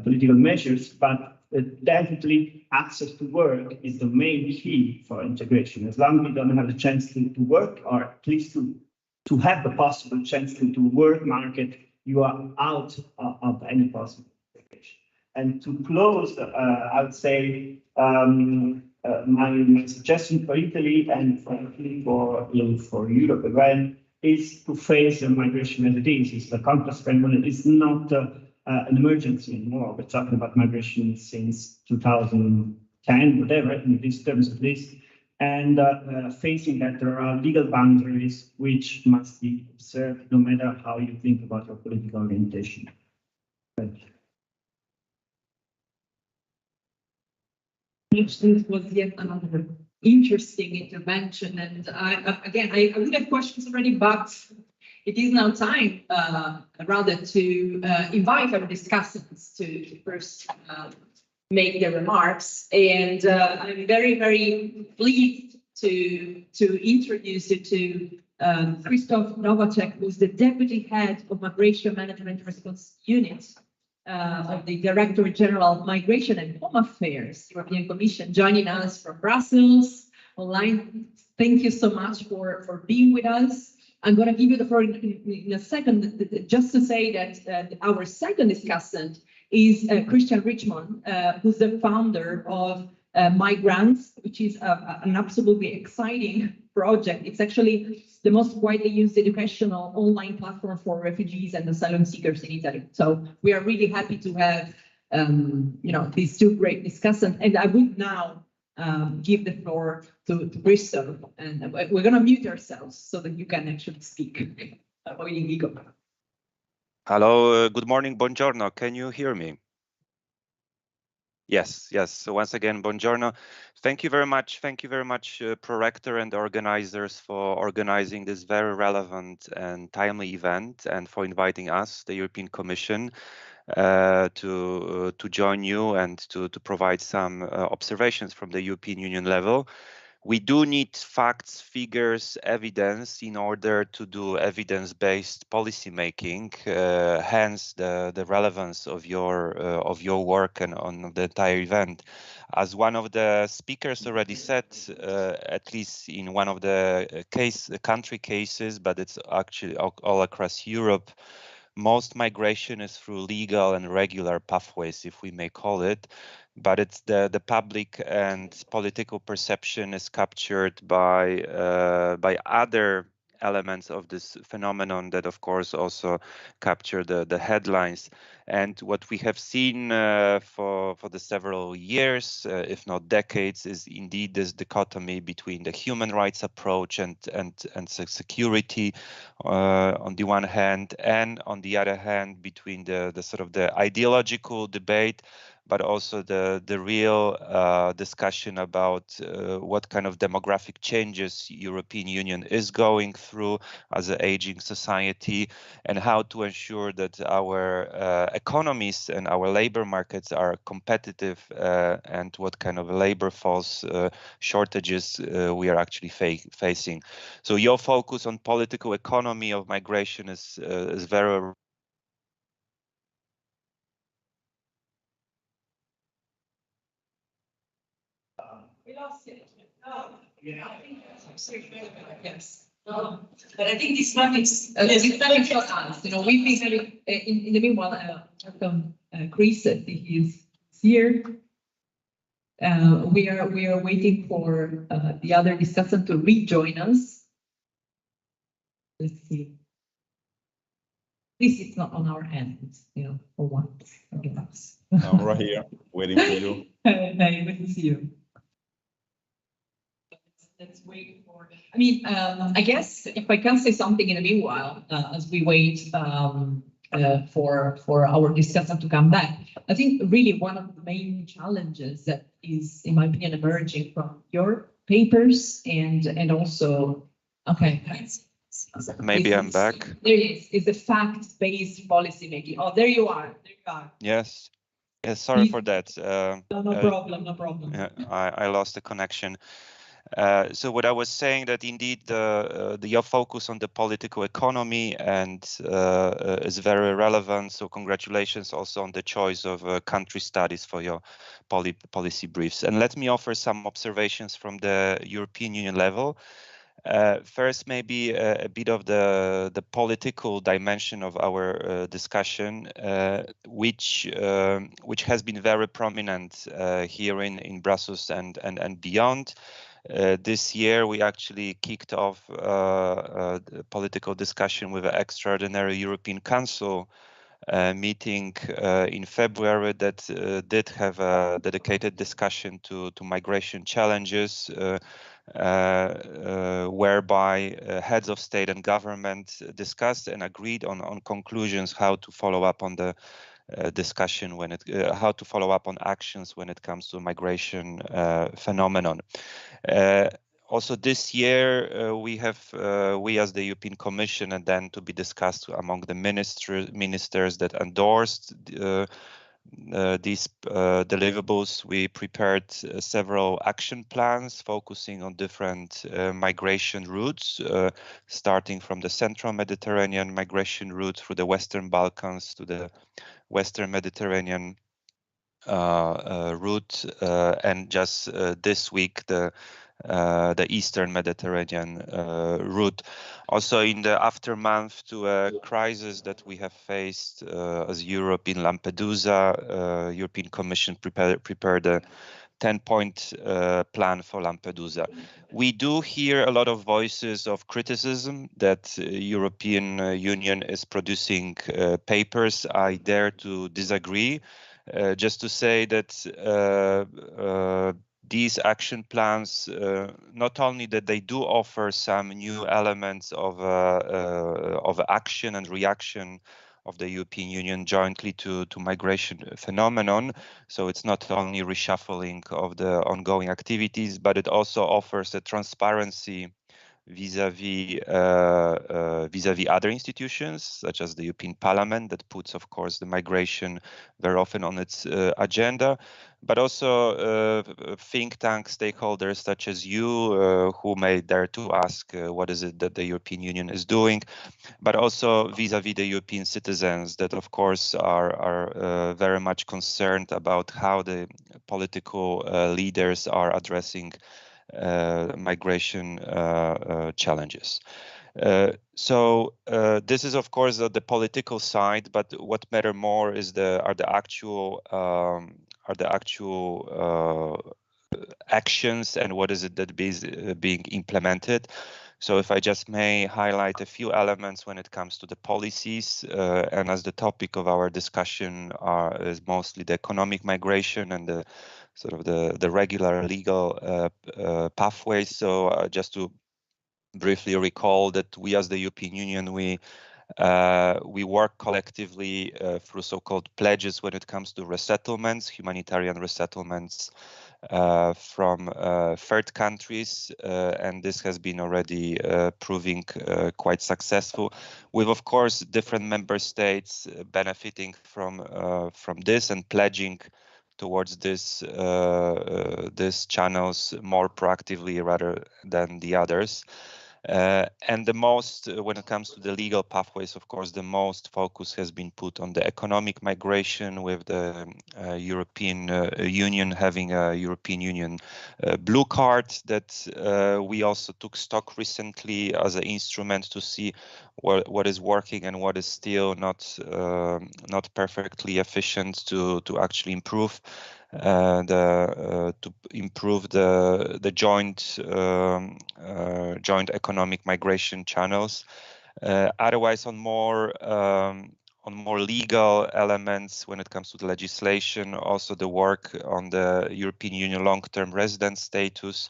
political measures, but definitely access to work is the main key for integration. As long as we don't have the chance to work, or at least to have the possible chance to work market, you are out of any possible integration. And to close, I would say my suggestion for Italy and frankly for Europe as well is to face the migration as it is. It's the complex phenomenon. It's not an emergency anymore. We're talking about migration since 2010, whatever, in these terms at least, and facing that there are legal boundaries which must be observed no matter how you think about your political orientation. Thank you. This was yet another interesting intervention, and I would have questions already, but it is now time rather to invite our discussants to first make their remarks, and I'm very pleased to introduce you to Krzysztof Nowacek, who's the Deputy Head of Migration Management Response Unit of the Director General Migration and Home Affairs, European Commission, joining us from Brussels online. Thank you so much for being with us. I'm going to give you the floor in a second, just to say that our second discussant is Christian Richmond, who's the founder of Migrants, which is an absolutely exciting project. It's actually the most widely used educational online platform for refugees and asylum seekers in Italy. So we are really happy to have these two great discussants. And I would now give the floor to Bristol, and we're going to mute ourselves so that you can actually speak. Hello, good morning, buongiorno. Can you hear me? Yes. So once again, buongiorno. Thank you very much, Prorector and organizers, for organizing this very relevant and timely event, and for inviting us, the European Commission, to join you and to provide some observations from the European Union level. We do need facts, figures, evidence in order to do evidence-based policy making. Hence, the relevance of your work and on the entire event. As one of the speakers already said, at least in one of the country cases, but it's actually all across Europe, most migration is through legal and regular pathways, if we may call it, but it's the public and political perception is captured by other elements of this phenomenon that, of course, also capture the headlines. And what we have seen for the several years, if not decades, is indeed this dichotomy between the human rights approach and security on the one hand, and on the other hand, between the sort of the ideological debate, but also the real discussion about what kind of demographic changes European Union is going through as an aging society, and how to ensure that our economies and our labor markets are competitive, and what kind of labor force shortages we are actually facing. So your focus on political economy of migration is very We lost it. Yes. But I think this one is very for us. We've been very, in the meanwhile, Chris, he is here. We are waiting for the other discussant to rejoin us. Let's see. This is not on our hands, for once. I'm right here, waiting for you. Hey, good to see you. Let's wait for. I guess if I can say something in the meanwhile, as we wait for our discussant to come back, I think really one of the main challenges that is, in my opinion, emerging from your papers and also, okay. Maybe I'm back. There it is. It's the fact-based policy making. Oh, there you are. There you are. Yes. Yes, sorry for that. No problem, no problem. Yeah, I lost the connection. So what I was saying that indeed your focus on the political economy and is very relevant. So congratulations also on the choice of country studies for your policy briefs. And let me offer some observations from the European Union level. First, maybe a bit of the political dimension of our discussion, which has been very prominent here in Brussels and beyond. This year, we actually kicked off the political discussion with an extraordinary European Council meeting in February that did have a dedicated discussion to migration challenges, whereby heads of state and government discussed and agreed on conclusions how to follow up on the discussion when it how to follow up on actions when it comes to migration phenomenon. Also this year, we as the European Commission, and then to be discussed among the ministers that endorsed these deliverables, we prepared several action plans focusing on different migration routes, starting from the Central Mediterranean migration route through the Western Balkans to the Western Mediterranean route, and just this week the Eastern Mediterranean route. Also in the aftermath to a crisis that we have faced as Europe in Lampedusa, European Commission prepared a 10-point plan for Lampedusa. We do hear a lot of voices of criticism that European Union is producing papers. I dare to disagree. Just to say that these action plans, not only that they do offer some new elements of action and reaction of the European Union jointly to migration phenomenon. So it's not only reshuffling of the ongoing activities, but it also offers a transparency vis-à-vis other institutions, such as the European Parliament, that puts, of course, the migration very often on its agenda, but also think tank stakeholders such as you, who may dare to ask what is it that the European Union is doing, but also vis-à-vis the European citizens that, of course, are very much concerned about how the political leaders are addressing migration challenges. So this is, of course, the political side, but what matter more is are the actual actions and what is it that is being implemented. So if I just may highlight a few elements when it comes to the policies, and as the topic of our discussion is mostly the economic migration and the sort of the regular legal pathways. So just to briefly recall that we as the European Union, we work collectively through so-called pledges when it comes to resettlements, humanitarian resettlements from third countries, and this has been already proving quite successful, with, of course, different member states benefiting from this and pledging towards these channels more proactively rather than the others. And the most, when it comes to the legal pathways, of course, the most focus has been put on the economic migration, with the European Union having a European Union blue card that we also took stock recently as an instrument to see what is working and what is still not perfectly efficient to actually improve the joint economic migration channels. Otherwise, on more legal elements when it comes to the legislation, also the work on the European Union long-term resident status,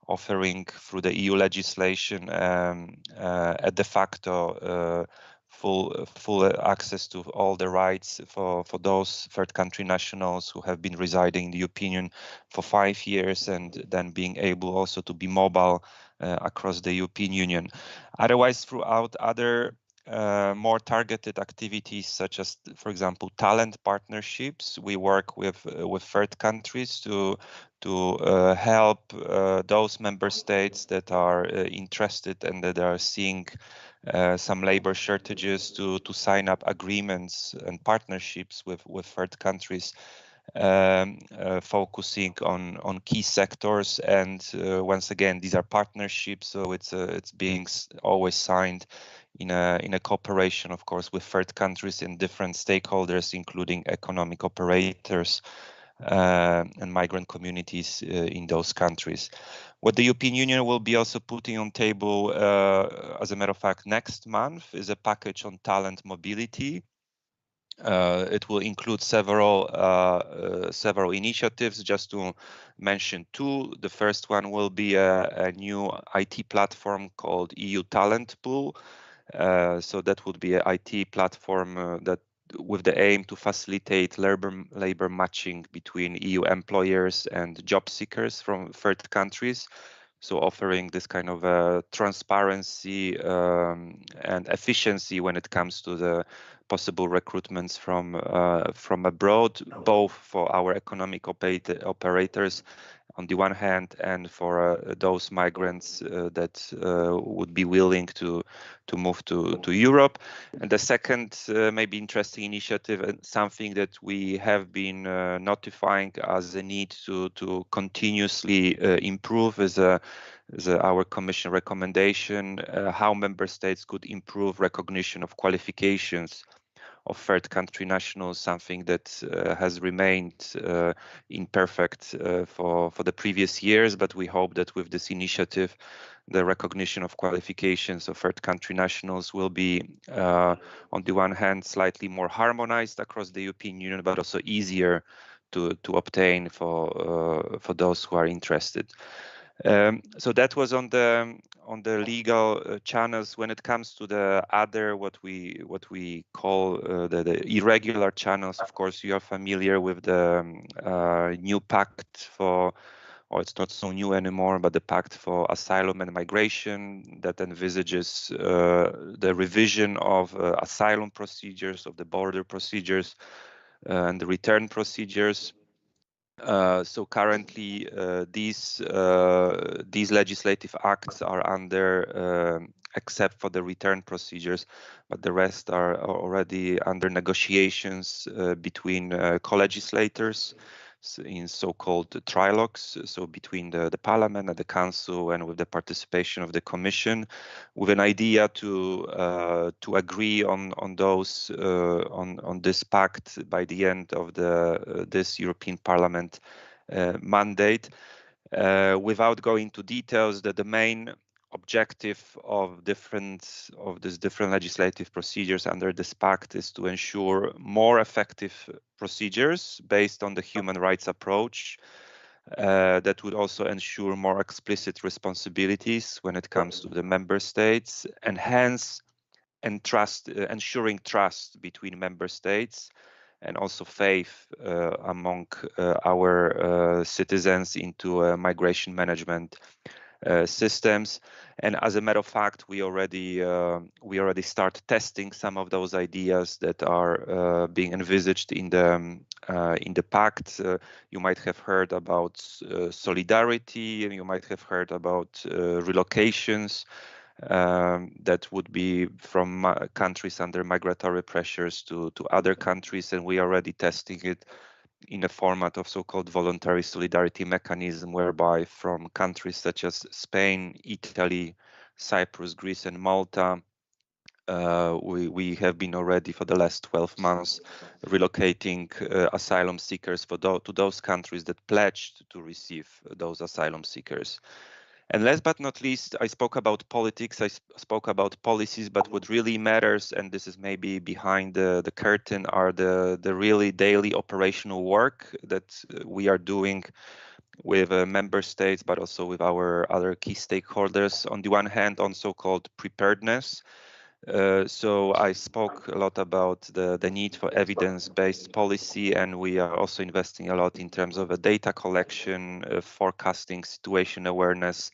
offering through the EU legislation a de facto full access to all the rights for those third country nationals who have been residing in the European Union for 5 years, and then being able also to be mobile across the European Union. Otherwise, throughout other more targeted activities, such as, for example, talent partnerships, we work with third countries to help those member states that are interested and that are seeing some labor shortages to sign up agreements and partnerships with third countries, focusing on key sectors. And once again, these are partnerships, so it's being always signed in a cooperation, of course, with third countries and different stakeholders, including economic operators and migrant communities in those countries. What the European Union will be also putting on table, as a matter of fact, next month, is a package on talent mobility. It will include several initiatives. Just to mention two, the first one will be a new IT platform called EU Talent Pool. So that would be an IT platform that with the aim to facilitate labor matching between EU employers and job seekers from third countries. So offering this kind of transparency and efficiency when it comes to the possible recruitments from abroad, both for our economic operators on the one hand, and for those migrants that would be willing to move to Europe. And the second maybe interesting initiative, and something that we have been notifying as a need to continuously improve, is our Commission recommendation, how member states could improve recognition of qualifications of third country nationals, something that has remained imperfect for the previous years. But we hope that with this initiative, the recognition of qualifications of third country nationals will be, on the one hand, slightly more harmonized across the European Union, but also easier to obtain for those who are interested. So that was on the legal channels. When it comes to the other, what we call the irregular channels, of course, you are familiar with the new pact for, or it's not so new anymore, but the Pact for Asylum and Migration that envisages the revision of asylum procedures, of the border procedures, and the return procedures. So currently, these legislative acts are under, except for the return procedures, but the rest are already under negotiations between co-legislators in so-called trilogues, so between the Parliament and the Council, and with the participation of the Commission, with an idea to agree on those on this pact by the end of this European Parliament mandate. Without going into details, that the main objective of these different legislative procedures under this pact is to ensure more effective procedures based on the human rights approach that would also ensure more explicit responsibilities when it comes to the member states, and hence ensuring trust between member states, and also faith among our citizens into migration management systems. And as a matter of fact, we already start testing some of those ideas that are being envisaged in the pact. You might have heard about solidarity, and you might have heard about relocations that would be from countries under migratory pressures to other countries, and we are already testing it in a format of so-called voluntary solidarity mechanism, whereby from countries such as Spain, Italy, Cyprus, Greece, and Malta, we have been already for the last 12 months relocating asylum seekers to those countries that pledged to receive those asylum seekers. And last but not least, I spoke about politics, I spoke about policies, but what really matters, and this is maybe behind the curtain, are the really daily operational work that we are doing with member states, but also with our other key stakeholders. On the one hand, on so-called preparedness, So I spoke a lot about the need for evidence-based policy, and we are also investing a lot in terms of data collection, forecasting, situation awareness,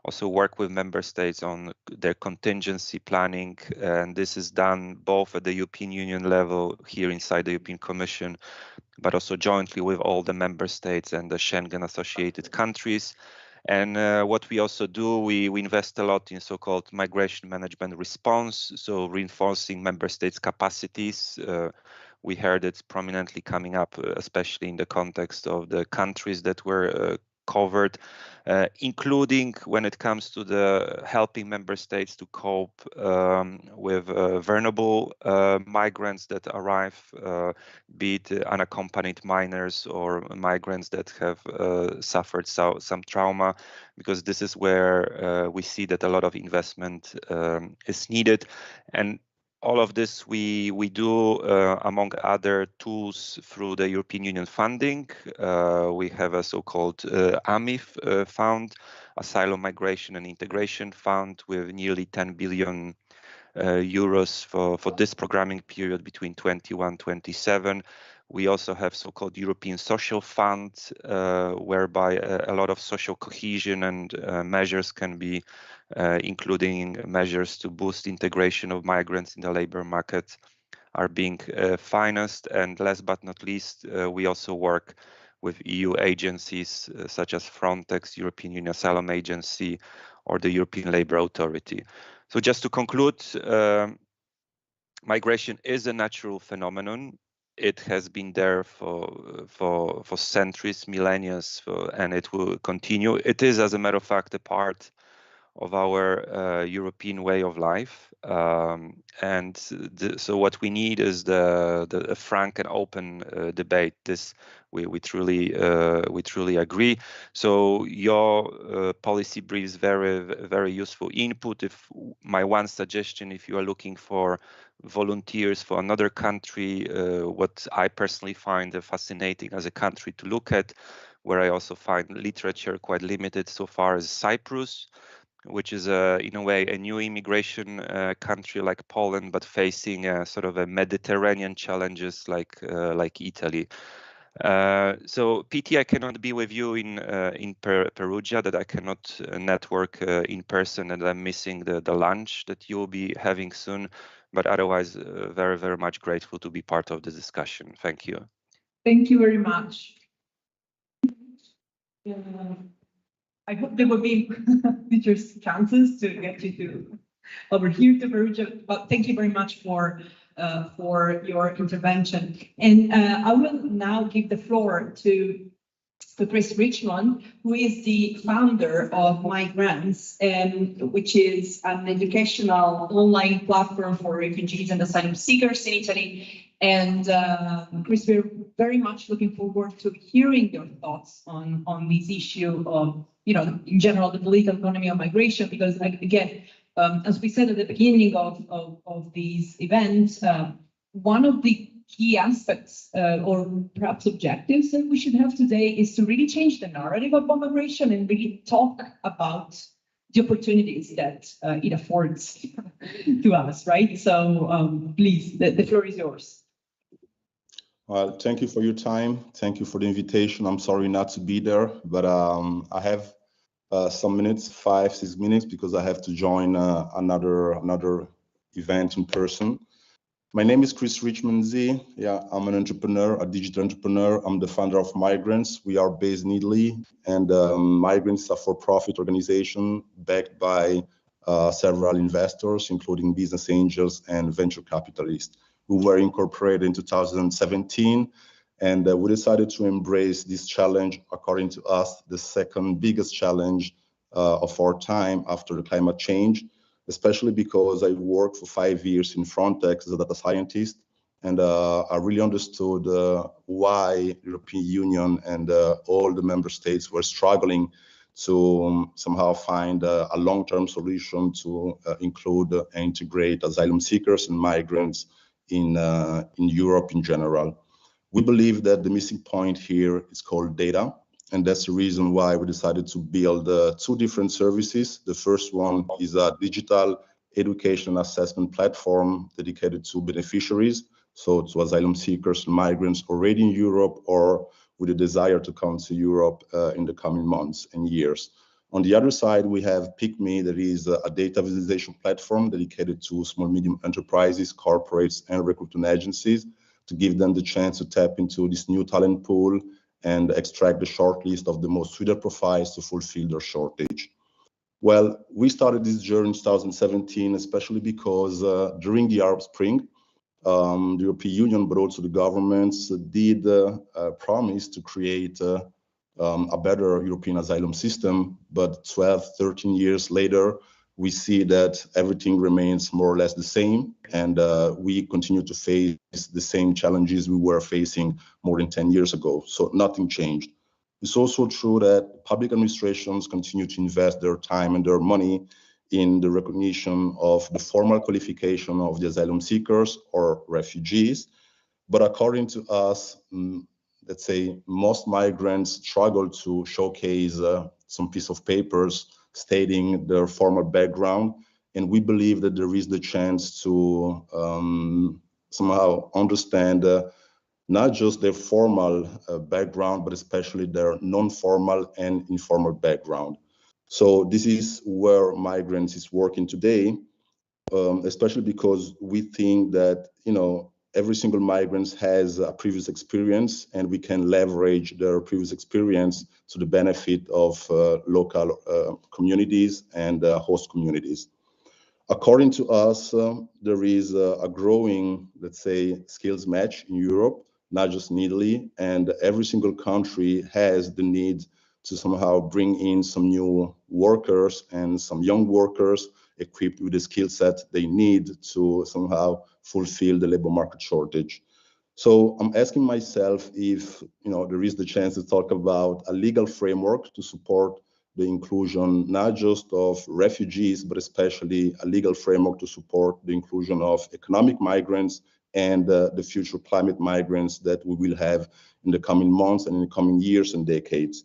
also work with member states on their contingency planning. And this is done both at the European Union level here inside the European Commission, but also jointly with all the member states and the Schengen associated countries. And what we also do, we invest a lot in so-called migration management response, so reinforcing member states' capacities. We heard it prominently coming up, especially in the context of the countries that were covered, including when it comes to the helping member states to cope with vulnerable migrants that arrive, be it unaccompanied minors or migrants that have suffered some trauma, because this is where we see that a lot of investment is needed. And all of this we do, among other tools, through the European Union funding. We have a so-called AMIF fund, Asylum, Migration and Integration Fund, with nearly 10 billion euros for this programming period between 21-27. We also have so-called European Social Fund, whereby a lot of social cohesion and measures can be, including measures to boost integration of migrants in the labor market, are being financed. And last but not least, we also work with EU agencies such as Frontex, European Union Asylum Agency, or the European Labour Authority. So just to conclude, migration is a natural phenomenon. It has been there for centuries, millennia, and it will continue. It is, as a matter of fact, a part of our European way of life. So what we need is the frank and open debate. This we truly agree. So your policy briefs very useful input. If my one suggestion, if you are looking for volunteers for another country, what I personally find fascinating as a country to look at, where I also find literature quite limited so far, is Cyprus, which is in a way a new immigration country like Poland, but facing sort of a Mediterranean challenges like Italy. So PT, I cannot be with you in Perugia, that I cannot network in person, and I'm missing the lunch that you will be having soon. But otherwise, very much grateful to be part of the discussion. Thank you. Thank you very much. I hope there will be future chances to get you to over here to Perugia. But thank you very much for your intervention. And I will now give the floor to Chris Richmond, who is the founder of Migrants, which is an educational online platform for refugees and asylum seekers in Italy. And Chris, we're very much looking forward to hearing your thoughts on this issue of, in general, the political economy of migration, because again, as we said at the beginning of these events, one of the key aspects or perhaps objectives that we should have today is to really change the narrative about migration and really talk about the opportunities that it affords to us, right? So please, the floor is yours. Well, thank you for your time. Thank you for the invitation. I'm sorry not to be there, but I have some minutes, 5-6 minutes, because I have to join another event in person. My name is Chris Richmond Z. Yeah, I'm an entrepreneur, a digital entrepreneur. I'm the founder of Migrants. We are based in Italy, and Migrants is a for-profit organization backed by several investors, including business angels and venture capitalists, who were incorporated in 2017. And we decided to embrace this challenge, according to us, the second biggest challenge of our time after the climate change, especially because I worked for 5 years in Frontex as a data scientist. And I really understood why the European Union and all the member states were struggling to somehow find a long-term solution to include and integrate asylum seekers and migrants in Europe in general. We believe that the missing point here is called data, and that's the reason why we decided to build 2 different services. The first one is a digital education assessment platform dedicated to beneficiaries, so to asylum seekers and migrants already in Europe or with a desire to come to Europe in the coming months and years. On the other side, we have PICME, that is a data visualization platform dedicated to small, medium enterprises, corporates, and recruitment agencies to give them the chance to tap into this new talent pool and extract the short list of the most suited profiles to fulfill their shortage. Well, we started this journey in 2017, especially because during the Arab Spring, the European Union, but also the governments did promise to create a better European asylum system. But 12, 13 years later, we see that everything remains more or less the same, and we continue to face the same challenges we were facing more than 10 years ago. So nothing changed. It's also true that public administrations continue to invest their time and their money in the recognition of the formal qualification of the asylum seekers or refugees. But according to us, let's say most migrants struggle to showcase some piece of papers stating their formal background. And we believe that there is the chance to somehow understand not just their formal background, but especially their non-formal and informal background. So this is where migrants is working today, especially because we think that, you know, every single migrant has a previous experience, and we can leverage their previous experience to the benefit of local communities and host communities. According to us, there is a growing, let's say, skills match in Europe, not just in Italy, and every single country has the need to somehow bring in some new workers and some young workers equipped with the skill set they need to somehow fulfill the labor market shortage. So I'm asking myself if, you know, there is the chance to talk about a legal framework to support the inclusion not just of refugees, but especially a legal framework to support the inclusion of economic migrants and the future climate migrants that we will have in the coming months and in the coming years and decades.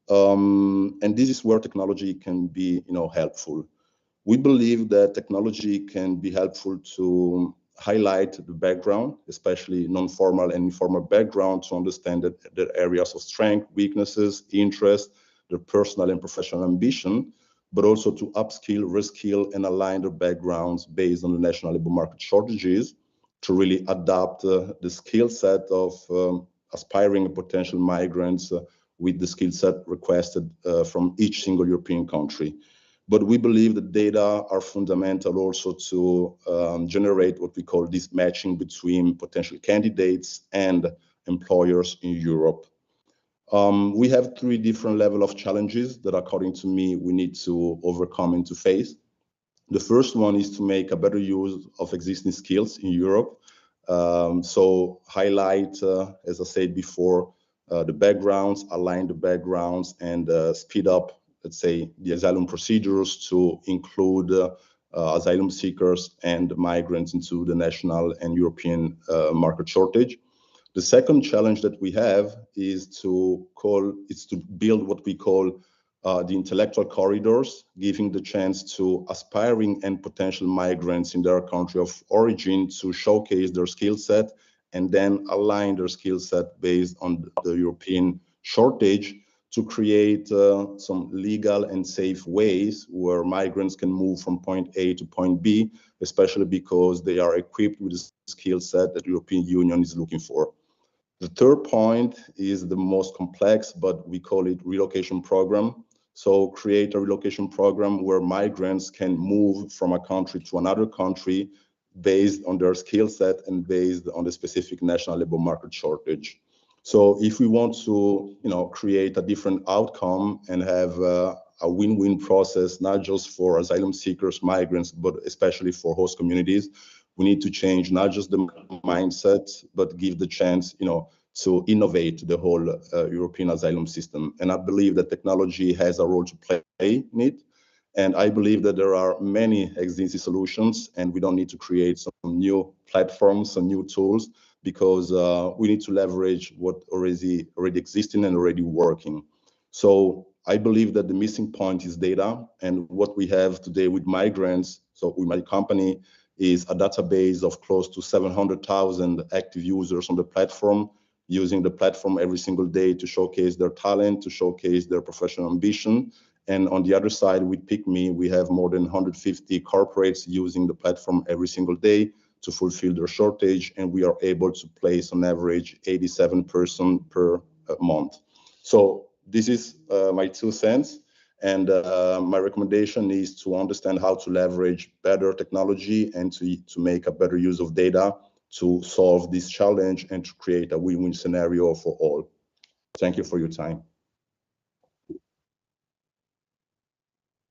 And this is where technology can be, you know, helpful. We believe that technology can be helpful to highlight the background, especially non-formal and informal background, to understand that their areas of strength, weaknesses, interest, their personal and professional ambition, but also to upskill, reskill, and align their backgrounds based on the national labor market shortages to really adapt the skill set of aspiring and potential migrants with the skill set requested from each single European country. But we believe that data are fundamental also to generate what we call this matching between potential candidates and employers in Europe. We have 3 different levels of challenges that, according to me, we need to overcome and to face. The first one is to make a better use of existing skills in Europe. So highlight, as I said before, the backgrounds, align the backgrounds, and speed up, let's say, the asylum procedures to include asylum seekers and migrants into the national and European market shortage. The second challenge that we have is to build what we call the intellectual corridors, giving the chance to aspiring and potential migrants in their country of origin to showcase their skill set and then align their skill set based on the European shortage to create some legal and safe ways where migrants can move from point A to point B, especially because they are equipped with the skill set that the European Union is looking for. The third point is the most complex, but we call it relocation program. So create a relocation program where migrants can move from a country to another country based on their skill set and based on the specific national labor market shortage. So if we want to, you know, create a different outcome and have a win-win process, not just for asylum seekers, migrants, but especially for host communities, we need to change not just the mindset, but give the chance, you know, to innovate the whole European asylum system. And I believe that technology has a role to play in it. And I believe that there are many existing solutions, and we don't need to create some new platforms, some new tools, because we need to leverage what already existing and already working. So I believe that the missing point is data, and what we have today with migrants, so with my company, is a database of close to 700,000 active users on the platform, using the platform every single day to showcase their talent, to showcase their professional ambition. And on the other side, with PickMe, we have more than 150 corporates using the platform every single day to fulfill their shortage, and we are able to place on average 87 persons per month. So this is my 2 cents, and my recommendation is to understand how to leverage better technology and to make a better use of data to solve this challenge and to create a win-win scenario for all. Thank you for your time.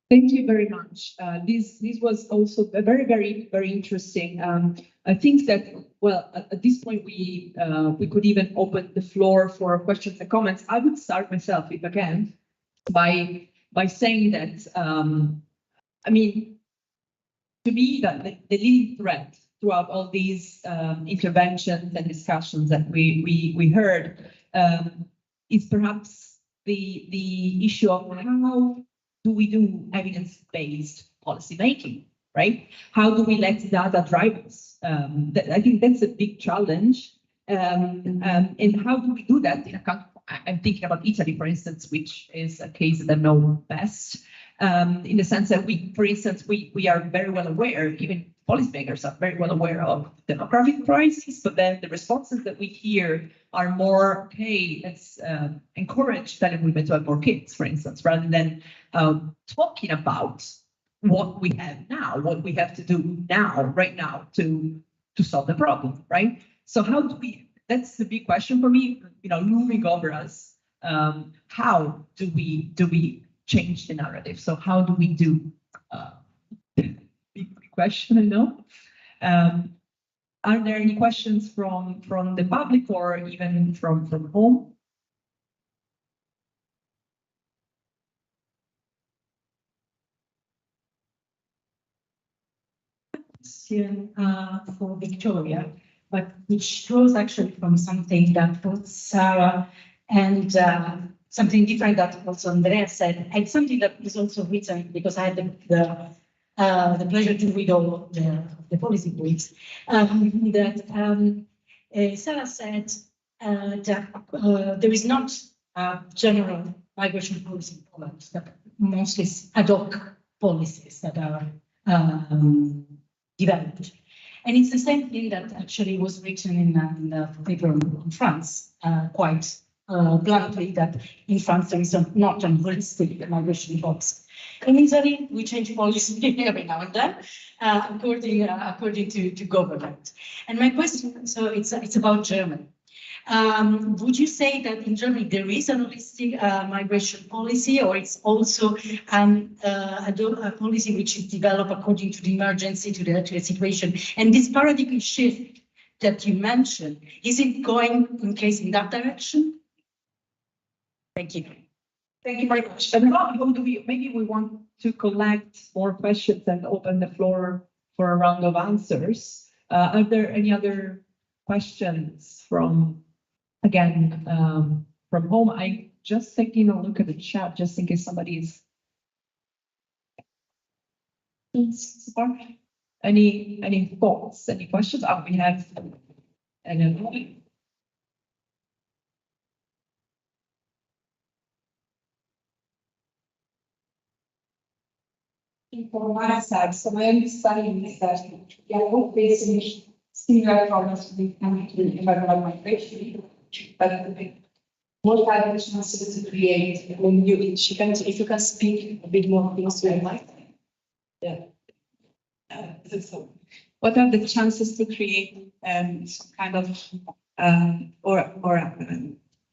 Thank you very much. This was also a very interesting. I think that, well, at this point we could even open the floor for questions and comments. I would start myself, if I can, by saying that I mean, to me, that the leading thread throughout all these interventions and discussions that we heard is perhaps the issue of how do we do evidence-based policy making, right? How do we let data drive us? I think that's a big challenge. And how do we do that in a country? I'm thinking about Italy, for instance, which is a case that I know best, in the sense that for instance, we are very well aware, even policymakers are very well aware of demographic crisis, but then the responses that we hear are more, hey, let's encourage Italian women to have more kids, for instance, rather than talking about what we have now, what we have to do now, right now, to solve the problem, right? So how do we? That's the big question for me, looming over us. How do we change the narrative? So how do we do? Big question, I know. Are there any questions from the public or even from home? For Victoria, but which draws actually from something that both Sarah and something different that also Andrea said, and something that is also written because I had the pleasure to read all the policy briefs. That Sarah said that there is not a general migration policy in Poland, but mostly ad hoc policies that are developed. And it's the same thing that actually was written in the paper on France, quite bluntly, that in France there is not a holistic migration policy. In Italy, we change policy every now and then, according to government. And my question, so it's about Germany. Would you say that in Germany there is a holistic migration policy, or it's also a policy which is developed according to the emergency, to the situation? And this paradigm shift that you mentioned, is it going in case in that direction? Thank you. Thank you very much. And how do we? Maybe we want to collect more questions and open the floor for a round of answers. Are there any other questions from? Again, from home, I just taking a look at the chat just in case somebody is. Any thoughts? Any questions? Oh, we have. For my side, so my understanding is that we are all facing similar problems when it comes to irregular migration. But what are the chances to create when if you can speak a bit more close to your mic? Yeah. So what are the chances to create some kind of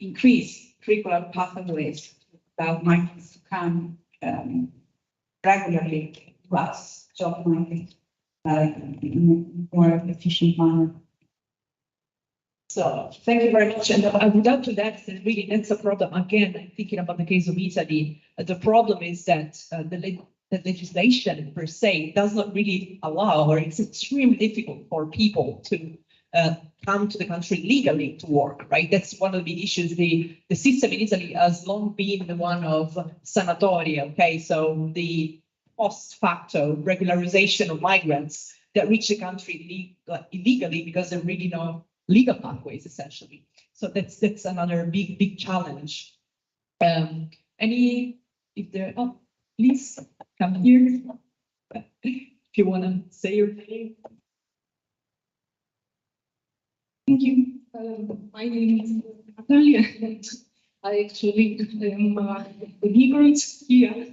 increase curricular pathways about migrants to come regularly plus job market in a more efficient manner? So thank you very much. And I would add to that, really, that's a problem. Again, I'm thinking about the case of Italy. The problem is that the legislation per se does not really allow, or it's extremely difficult for people to come to the country legally to work, right? That's one of the big issues. The system in Italy has long been the one of sanatoria, okay? So the post facto regularization of migrants that reach the country illegally because there are really no legal pathways, essentially. So that's another big challenge. Please come here if you want to say your name. Thank you. My name is Natalia, and I actually am a migrant here.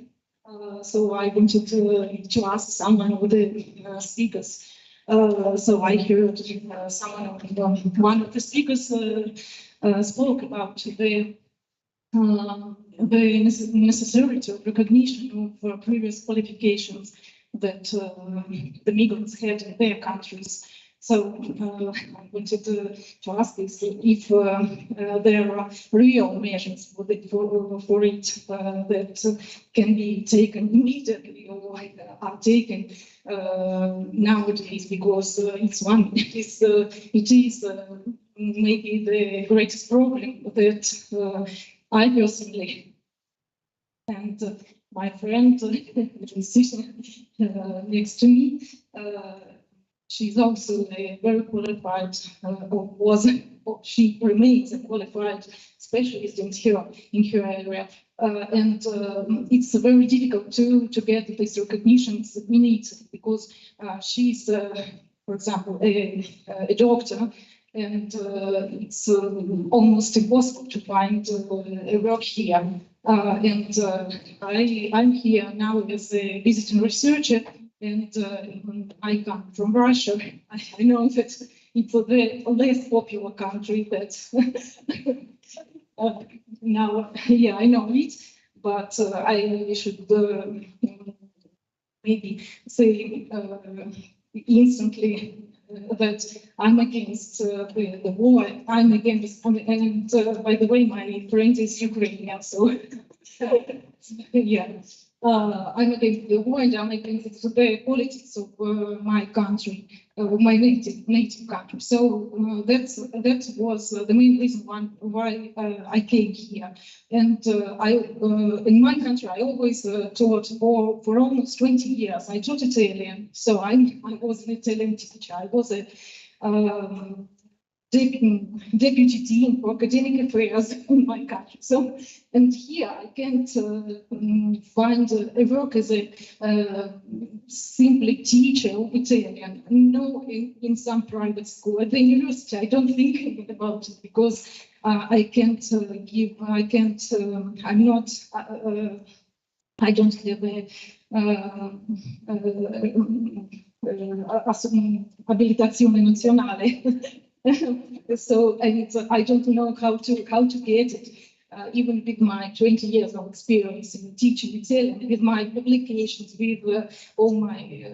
So I wanted to ask someone of the speakers. So I heard one of the speakers spoke about the necessity of recognition of previous qualifications that the migrants had in their countries. So I wanted to ask this, if there are real measures for it that can be taken immediately or are taken nowadays, because it is maybe the greatest problem that I personally and my friend sitting next to me, she's also a very qualified, she remains a qualified specialist in her area. And it's very difficult to get these recognitions that we need, because she's, for example, a doctor, and it's almost impossible to find a work here. And I'm here now as a visiting researcher, and I come from Russia. I know that it's a less popular country, that now, yeah, I know it, but I should maybe say instantly that I'm against the war. I'm against, and by the way, my friend is Ukrainian, so yeah. I'm against the war, and I'm against the politics of my country, my native country. So that was the main reason why I came here. And in my country, I always taught for almost 20 years. I taught Italian, so I was an Italian teacher. I was a deputy dean for academic affairs in my country. So, and here I can't find a work as a simply teacher of Italian. No, in some private school at the university, I don't think about it, because I can't give. I can't. I'm not. I don't have abilitazione nazionale. So, and I don't know how to get it, even with my 20 years of experience in teaching Italian, with my publications, with all my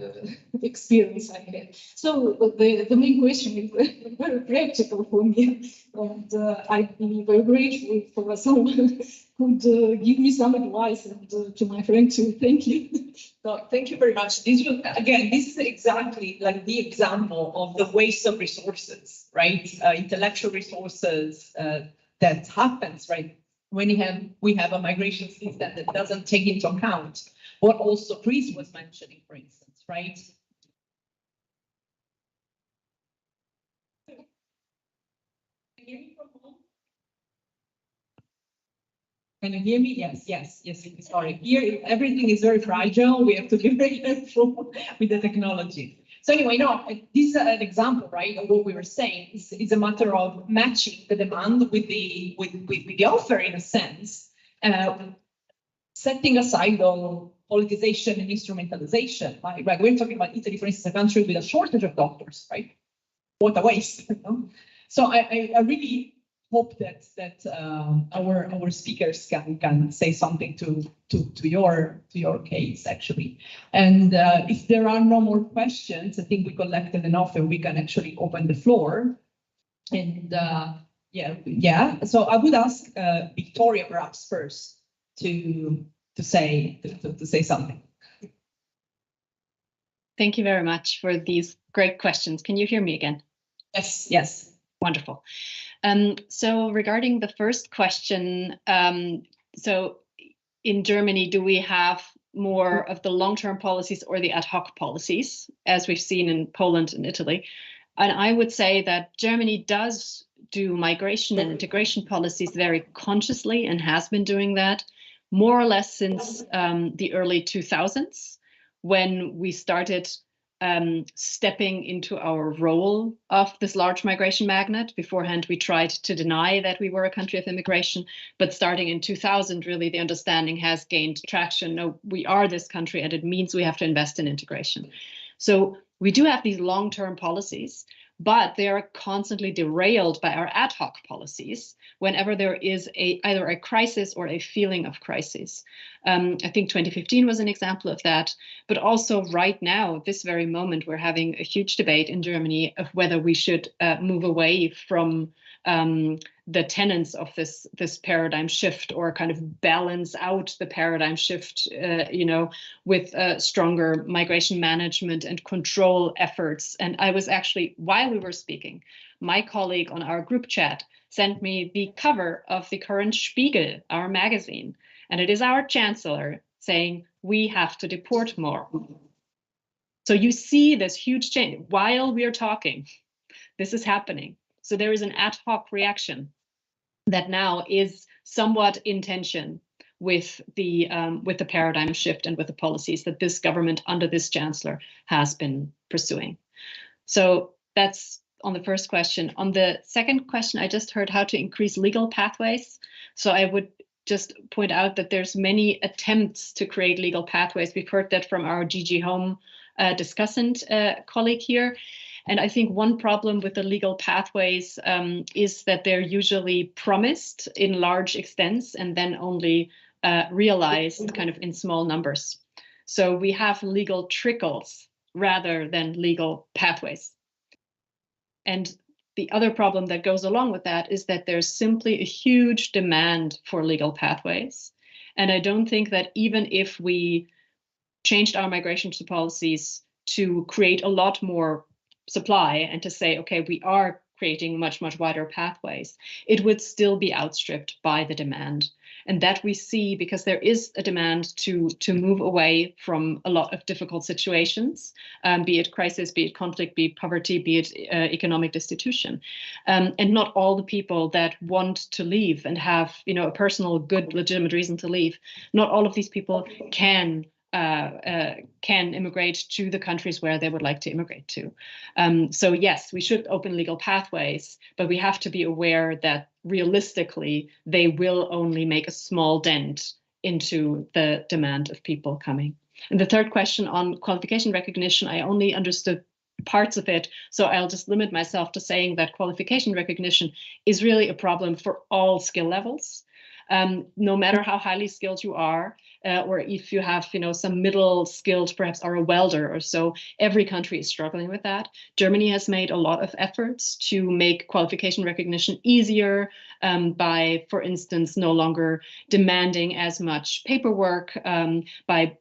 experience I had. So the main question is very practical for me, and I'd be very grateful for someone could give me some advice, and to my friend too. Thank you. So thank you very much. This is exactly like the example of the waste of resources, right? Intellectual resources that happens, right? When we have a migration system that doesn't take into account what also Chris was mentioning, for instance, right? Can you hear me? Yes. Sorry. Here, everything is very fragile. We have to be very careful with the technology. So anyway, no, this is an example, right, of what we were saying. It's a matter of matching the demand with the offer, in a sense, setting aside all politicization and instrumentalization. Right? We're talking about Italy, for instance, a country with a shortage of doctors, right? What a waste. You know? So I really hope that our speakers can say something to your case, actually. And if there are no more questions, I think we collected enough and we can actually open the floor. And yeah. So I would ask Victoria perhaps first to say something. Thank you very much for these great questions. Can you hear me again? Yes, yes. Wonderful. So regarding the first question, so in Germany, do we have more of the long-term policies or the ad hoc policies, as we've seen in Poland and Italy? And I would say that Germany does do migration and integration policies very consciously and has been doing that more or less since the early 2000s, when we started stepping into our role of this large migration magnet. Beforehand, we tried to deny that we were a country of immigration, but starting in 2000, really the understanding has gained traction. No, we are this country and it means we have to invest in integration. So we do have these long-term policies, but they are constantly derailed by our ad hoc policies whenever there is either a crisis or a feeling of crisis. I think 2015 was an example of that, but also right now, this very moment, we're having a huge debate in Germany of whether we should move away from the tenets of this paradigm shift, or kind of balance out the paradigm shift, with stronger migration management and control efforts. And I was actually, while we were speaking, my colleague on our group chat sent me the cover of the current Spiegel, our magazine, and it is our chancellor saying we have to deport more. So you see this huge change while we are talking. This is happening. So there is an ad hoc reaction that now is somewhat in tension with the paradigm shift and with the policies that this government under this chancellor has been pursuing. So that's on the first question. On the second question, I just heard how to increase legal pathways. So I would just point out that there's many attempts to create legal pathways. We've heard that from our DG Home discussant colleague here. And I think one problem with the legal pathways is that they're usually promised in large extents and then only realized kind of in small numbers. So we have legal trickles rather than legal pathways. And the other problem that goes along with that is that there's simply a huge demand for legal pathways. And I don't think that even if we changed our migration policies to create a lot more supply and to say, okay, we are creating much, much wider pathways, it would still be outstripped by the demand. And that we see because there is a demand to move away from a lot of difficult situations, be it crisis, be it conflict, be it poverty, be it economic destitution. And not all the people that want to leave and have, a personal, good, legitimate reason to leave, not all of these people can immigrate to the countries where they would like to immigrate to. So yes, we should open legal pathways, but we have to be aware that realistically, they will only make a small dent into the demand of people coming. And the third question on qualification recognition, I only understood parts of it, so I'll just limit myself to saying that qualification recognition is really a problem for all skill levels. No matter how highly skilled you are, or if you have, some middle skilled, perhaps are a welder or so, every country is struggling with that. Germany has made a lot of efforts to make qualification recognition easier by, for instance, no longer demanding as much paperwork, by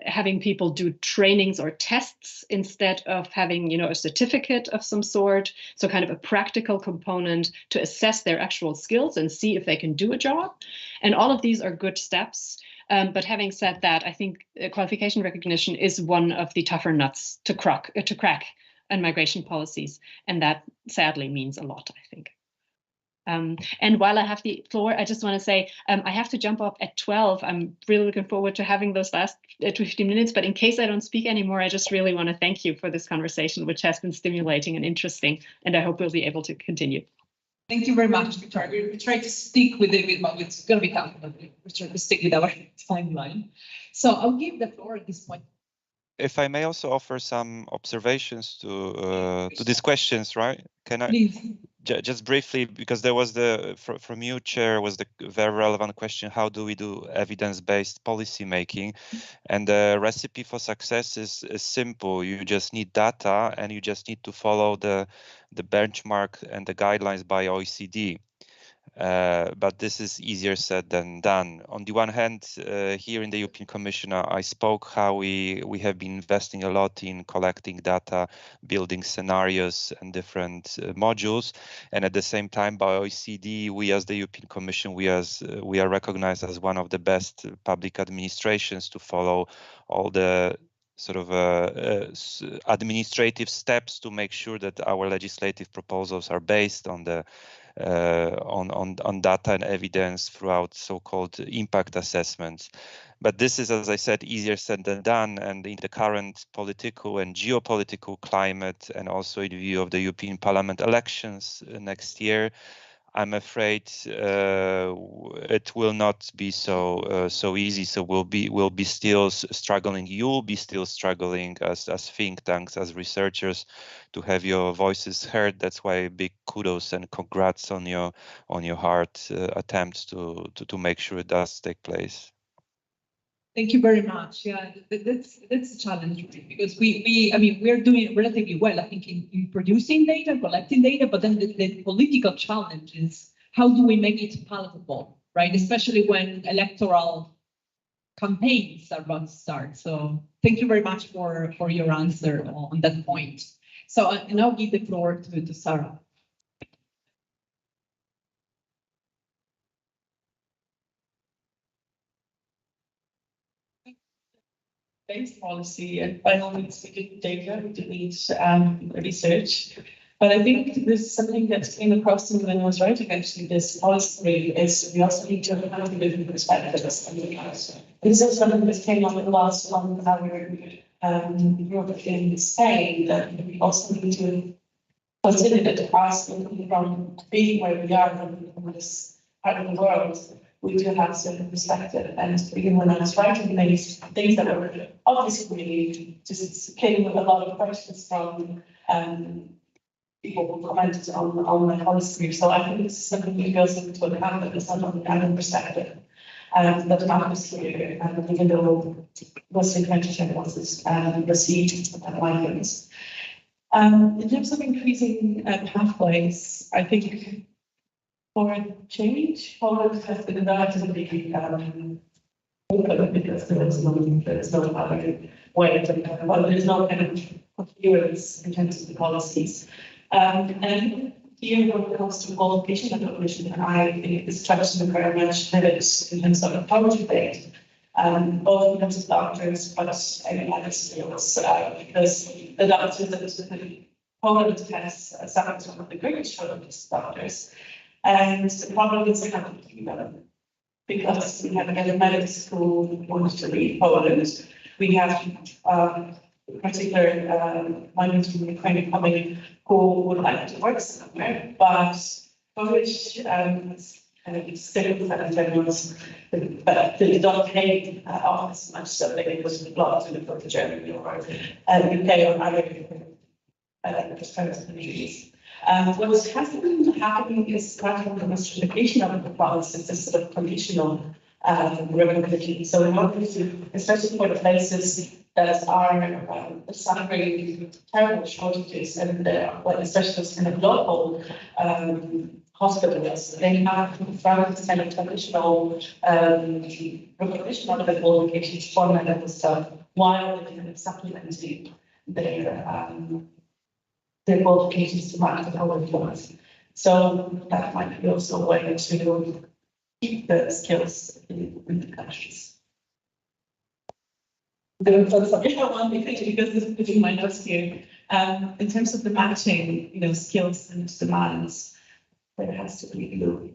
having people do trainings or tests instead of having, a certificate of some sort. So kind of a practical component to assess their actual skills and see if they can do a job. And all of these are good steps. But having said that, I think qualification recognition is one of the tougher nuts to crack in migration policies. And that sadly means a lot, I think. And while I have the floor, I just want to say I have to jump off at 12. I'm really looking forward to having those last 15 minutes. But in case I don't speak anymore, I just really want to thank you for this conversation, which has been stimulating and interesting. And I hope we'll be able to continue. Thank you very much, Victoria. We try to stick with it, but it's going to be comfortable. We try to stick with our timeline. So I'll give the floor at this point. If I may also offer some observations to these questions, right? Can I? Please. Just briefly, because there was from you, Chair, was the very relevant question: how do we do evidence-based policy making? And the recipe for success is simple. You just need data, and you just need to follow the benchmark and the guidelines by OECD. But this is easier said than done. On the one hand, here in the European Commission, I spoke how we have been investing a lot in collecting data, building scenarios and different modules. And at the same time, by OECD, we as the European Commission, we are recognized as one of the best public administrations to follow all the sort of administrative steps to make sure that our legislative proposals are based on the on data and evidence throughout so-called impact assessments. But this is, as I said, easier said than done. And in the current political and geopolitical climate, and also in view of the European Parliament elections next year, I'm afraid it will not be so easy. So we'll be still struggling. You'll be still struggling as think tanks, as researchers, to have your voices heard. That's why big kudos and congrats on your hard attempts to make sure it does take place. Thank you very much. Yeah, that's a challenge, right? Because I mean, we're doing relatively well, I think, in producing data, collecting data, but then the political challenge is how do we make it palatable, right? Especially when electoral campaigns are about to start. So thank you very much for your answer on that point. So I now give the floor to Sarah. Based policy, and by all means we need data, we do need research. But I think this is something that came across to me when I was writing actually this policy is we also need to have a different perspectives. This is something that came up last on our group in Spain, that we also need to consider that us from being where we are in this part of the world, we do have certain perspective. And even when I was writing these things that were obviously just came with a lot of questions from people who commented on my policy. So I think this is something that goes into account that it's not on the other perspective that matters here, even though Western countries was received migrants. In terms of increasing pathways, I think for change, Poland has been relatively open because there is no other way to, well, there's no kind of coherence in terms of the policies. And here, when it comes to qualification and definition, I think this structure very much pivots in terms of approach debate, both in terms of doctors, but any other skills, because the doctors that Poland has suffered some of the greatest shortages of doctors. And the problem is because we have a medical school who wants to leave Poland. We have particular migrants from Ukraine coming who would like to work somewhere, but Polish civil service, but they don't pay off as much, so they would love to go to Germany or UK or other countries. What has been happening is part of the notification of the policies, this sort of conditional recognition. So in order to, especially for the places that are suffering terrible shortages, and especially those kind of local hospitals, they have found this kind of traditional recognition of the qualifications for medical stuff, while they kind of supplementing their qualifications to match the other ones. So that might be also a way to keep the skills in the countries. One thing, because this is putting my notes here. In terms of the matching, skills and demands, there has to be blue.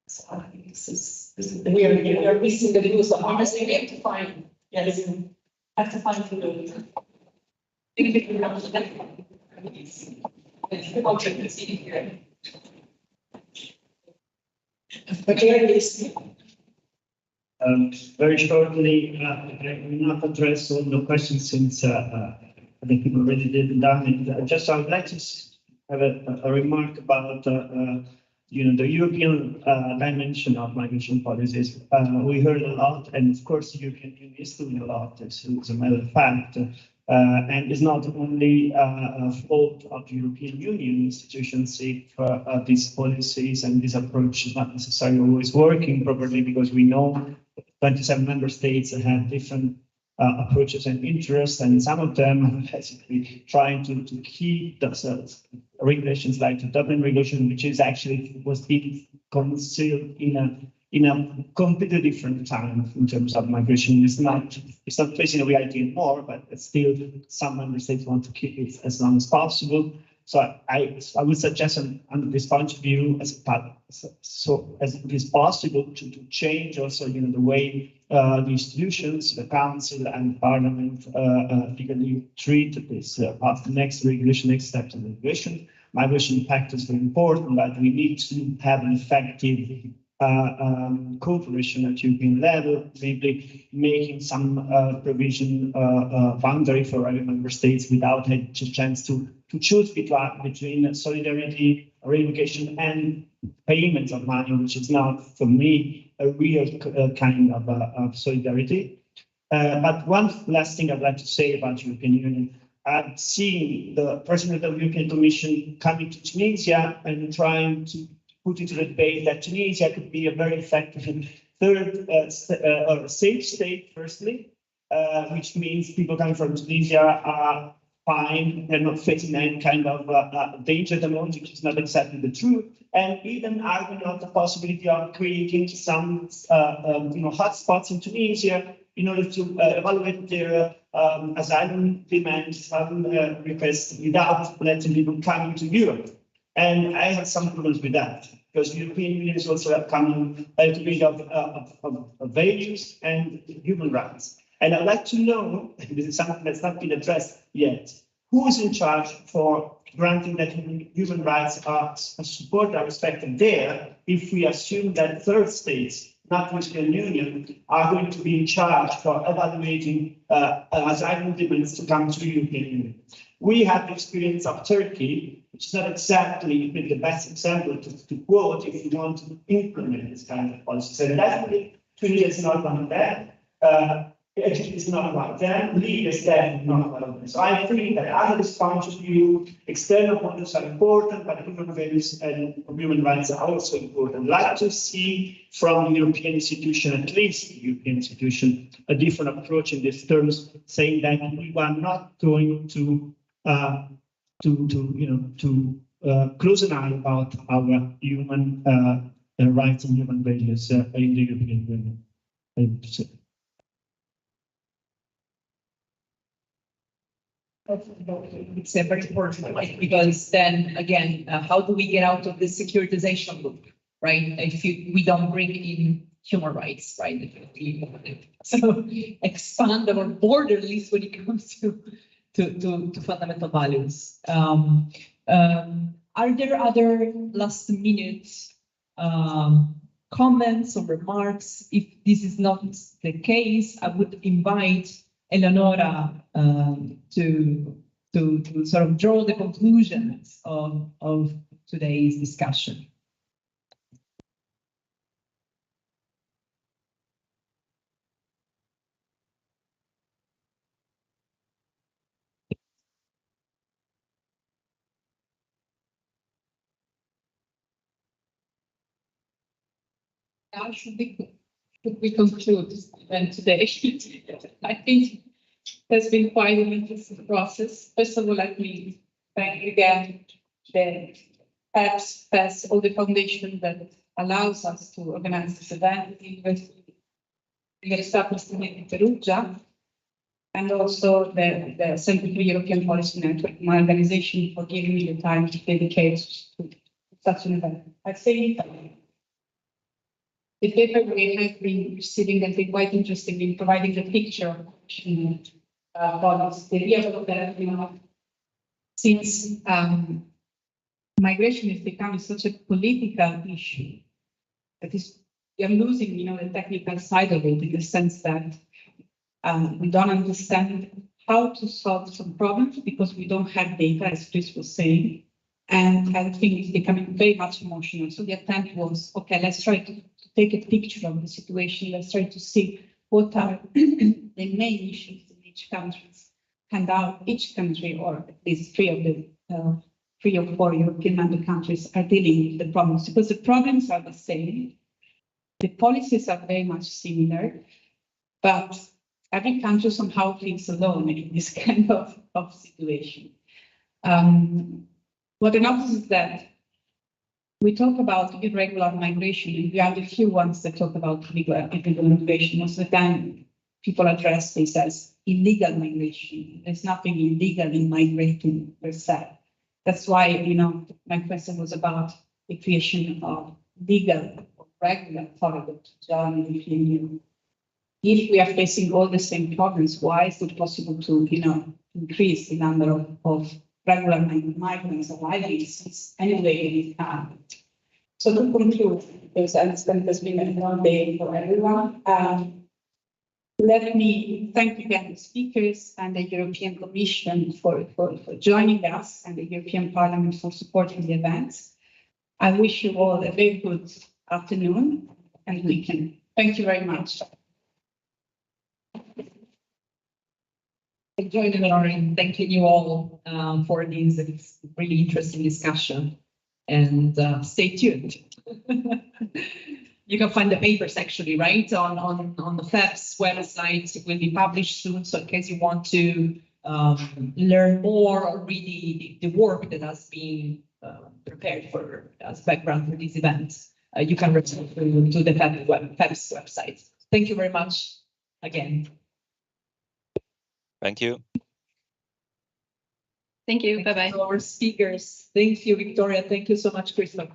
So I think this is we are missing the blue. So honestly, we have to find the blue. Very shortly, I will not address all the questions since I think people already did done it. Just I would like to have a remark about the European dimension of migration policies. We heard a lot, and of course the European Union is doing a lot. As a matter of fact, And it's not only a fault of the European Union institutions if these policies and this approach is not necessarily always working properly, because we know 27 member states have different approaches and interests, and some of them are basically trying to keep themselves regulations like the Dublin regulation, which is actually was being concealed in a completely different time in terms of migration. It's not facing a reality anymore, but still some member states want to keep it as long as possible. So I would suggest on this point of view, as it is possible to change also, the way the institutions, the council and parliament legally treat this next regulation, next steps of regulation. Migration impact is very important, but we need to have an effective cooperation at European level, maybe making some provision boundary for every member states without a chance to choose between solidarity, relocation, and payment of money, which is not, for me, a real kind of solidarity. But one last thing I'd like to say about the European Union. I've seen the President of the European Commission coming to Tunisia and trying to put into the debate that Tunisia could be a very effective third safe state, firstly, which means people coming from Tunisia are fine, they're not facing any kind of danger at the moment, which is not exactly the truth, and even arguing about the possibility of creating some hotspots in Tunisia in order to evaluate their asylum demands, asylum requests without letting people come into Europe. And I have some problems with that, because the European Union is also coming a little bit of values and human rights. And I'd like to know, this is something that's not been addressed yet, who is in charge for granting that human rights are supported, are respected there, if we assume that third states, not the European Union, are going to be in charge for evaluating asylum demands to come to the European Union. We have the experience of Turkey, which is not exactly the best example to quote if you want to implement this kind of policy. So definitely, Tunisia is not one of them. Egypt is not one of them. Libya is definitely not one of them. So I think that under this point of view, external borders are important, but human values and human rights are also important. I'd like to see from the European institution, at least the European institution, a different approach in these terms, saying that we are not going to close an eye about our human rights and human values in the European Union. It's very important, right? Because then again, how do we get out of the securitization loop, right? If we don't bring in human rights, right? So expand our border, at least when it comes to fundamental values. Are there other last minute comments or remarks? If this is not the case, I would invite Eleonora to sort of draw the conclusions of today's discussion. How should we conclude then today? I think there's been quite an interesting process. First of all, let me thank again the PEPS, all the foundation that allows us to organize this event, the establishment in Perugia, and also the Center for European Policy Network, my organization, for giving me the time to dedicate to such an event. I think the paper we have been receiving has been quite interesting in providing the picture of bodies. The idea of that, since migration is becoming such a political issue, that is, we are losing, the technical side of it, in the sense that we don't understand how to solve some problems because we don't have data, as Chris was saying. And I think it's becoming very much emotional. So the attempt was, okay, let's try to take a picture of the situation. Let's try to see what are the main issues in each country. hand out each country, or at least three or four European member countries are dealing with the problems, because the problems are the same. The policies are very much similar, but every country somehow feels alone in this kind of situation. What I notice is that we talk about irregular migration, and we are the few ones that talk about irregular migration. Most of the time, people address this as illegal migration. There's nothing illegal in migrating per se. That's why, you know, my question was about the creation of legal or regular corridor to join the European Union. If we are facing all the same problems, why is it possible to, you know, increase the number of regular migrants arriving since anyway? So to conclude, because I understand there's been a long day for everyone, let me thank again the speakers and the European Commission for joining us, and the European Parliament for supporting the event. I wish you all a very good afternoon and weekend. Thank you very much. Enjoy the morning. Thanking you all for this really interesting discussion, and stay tuned. You can find the papers actually, right, on the FEPS website. It will be published soon, so in case you want to learn more or read the work that has been prepared for as background for this event, you can refer to the FEPS website. Thank you very much again. Thank you. Thank you. Bye-bye. Our speakers. Thank you, Victoria. Thank you so much, Christopher.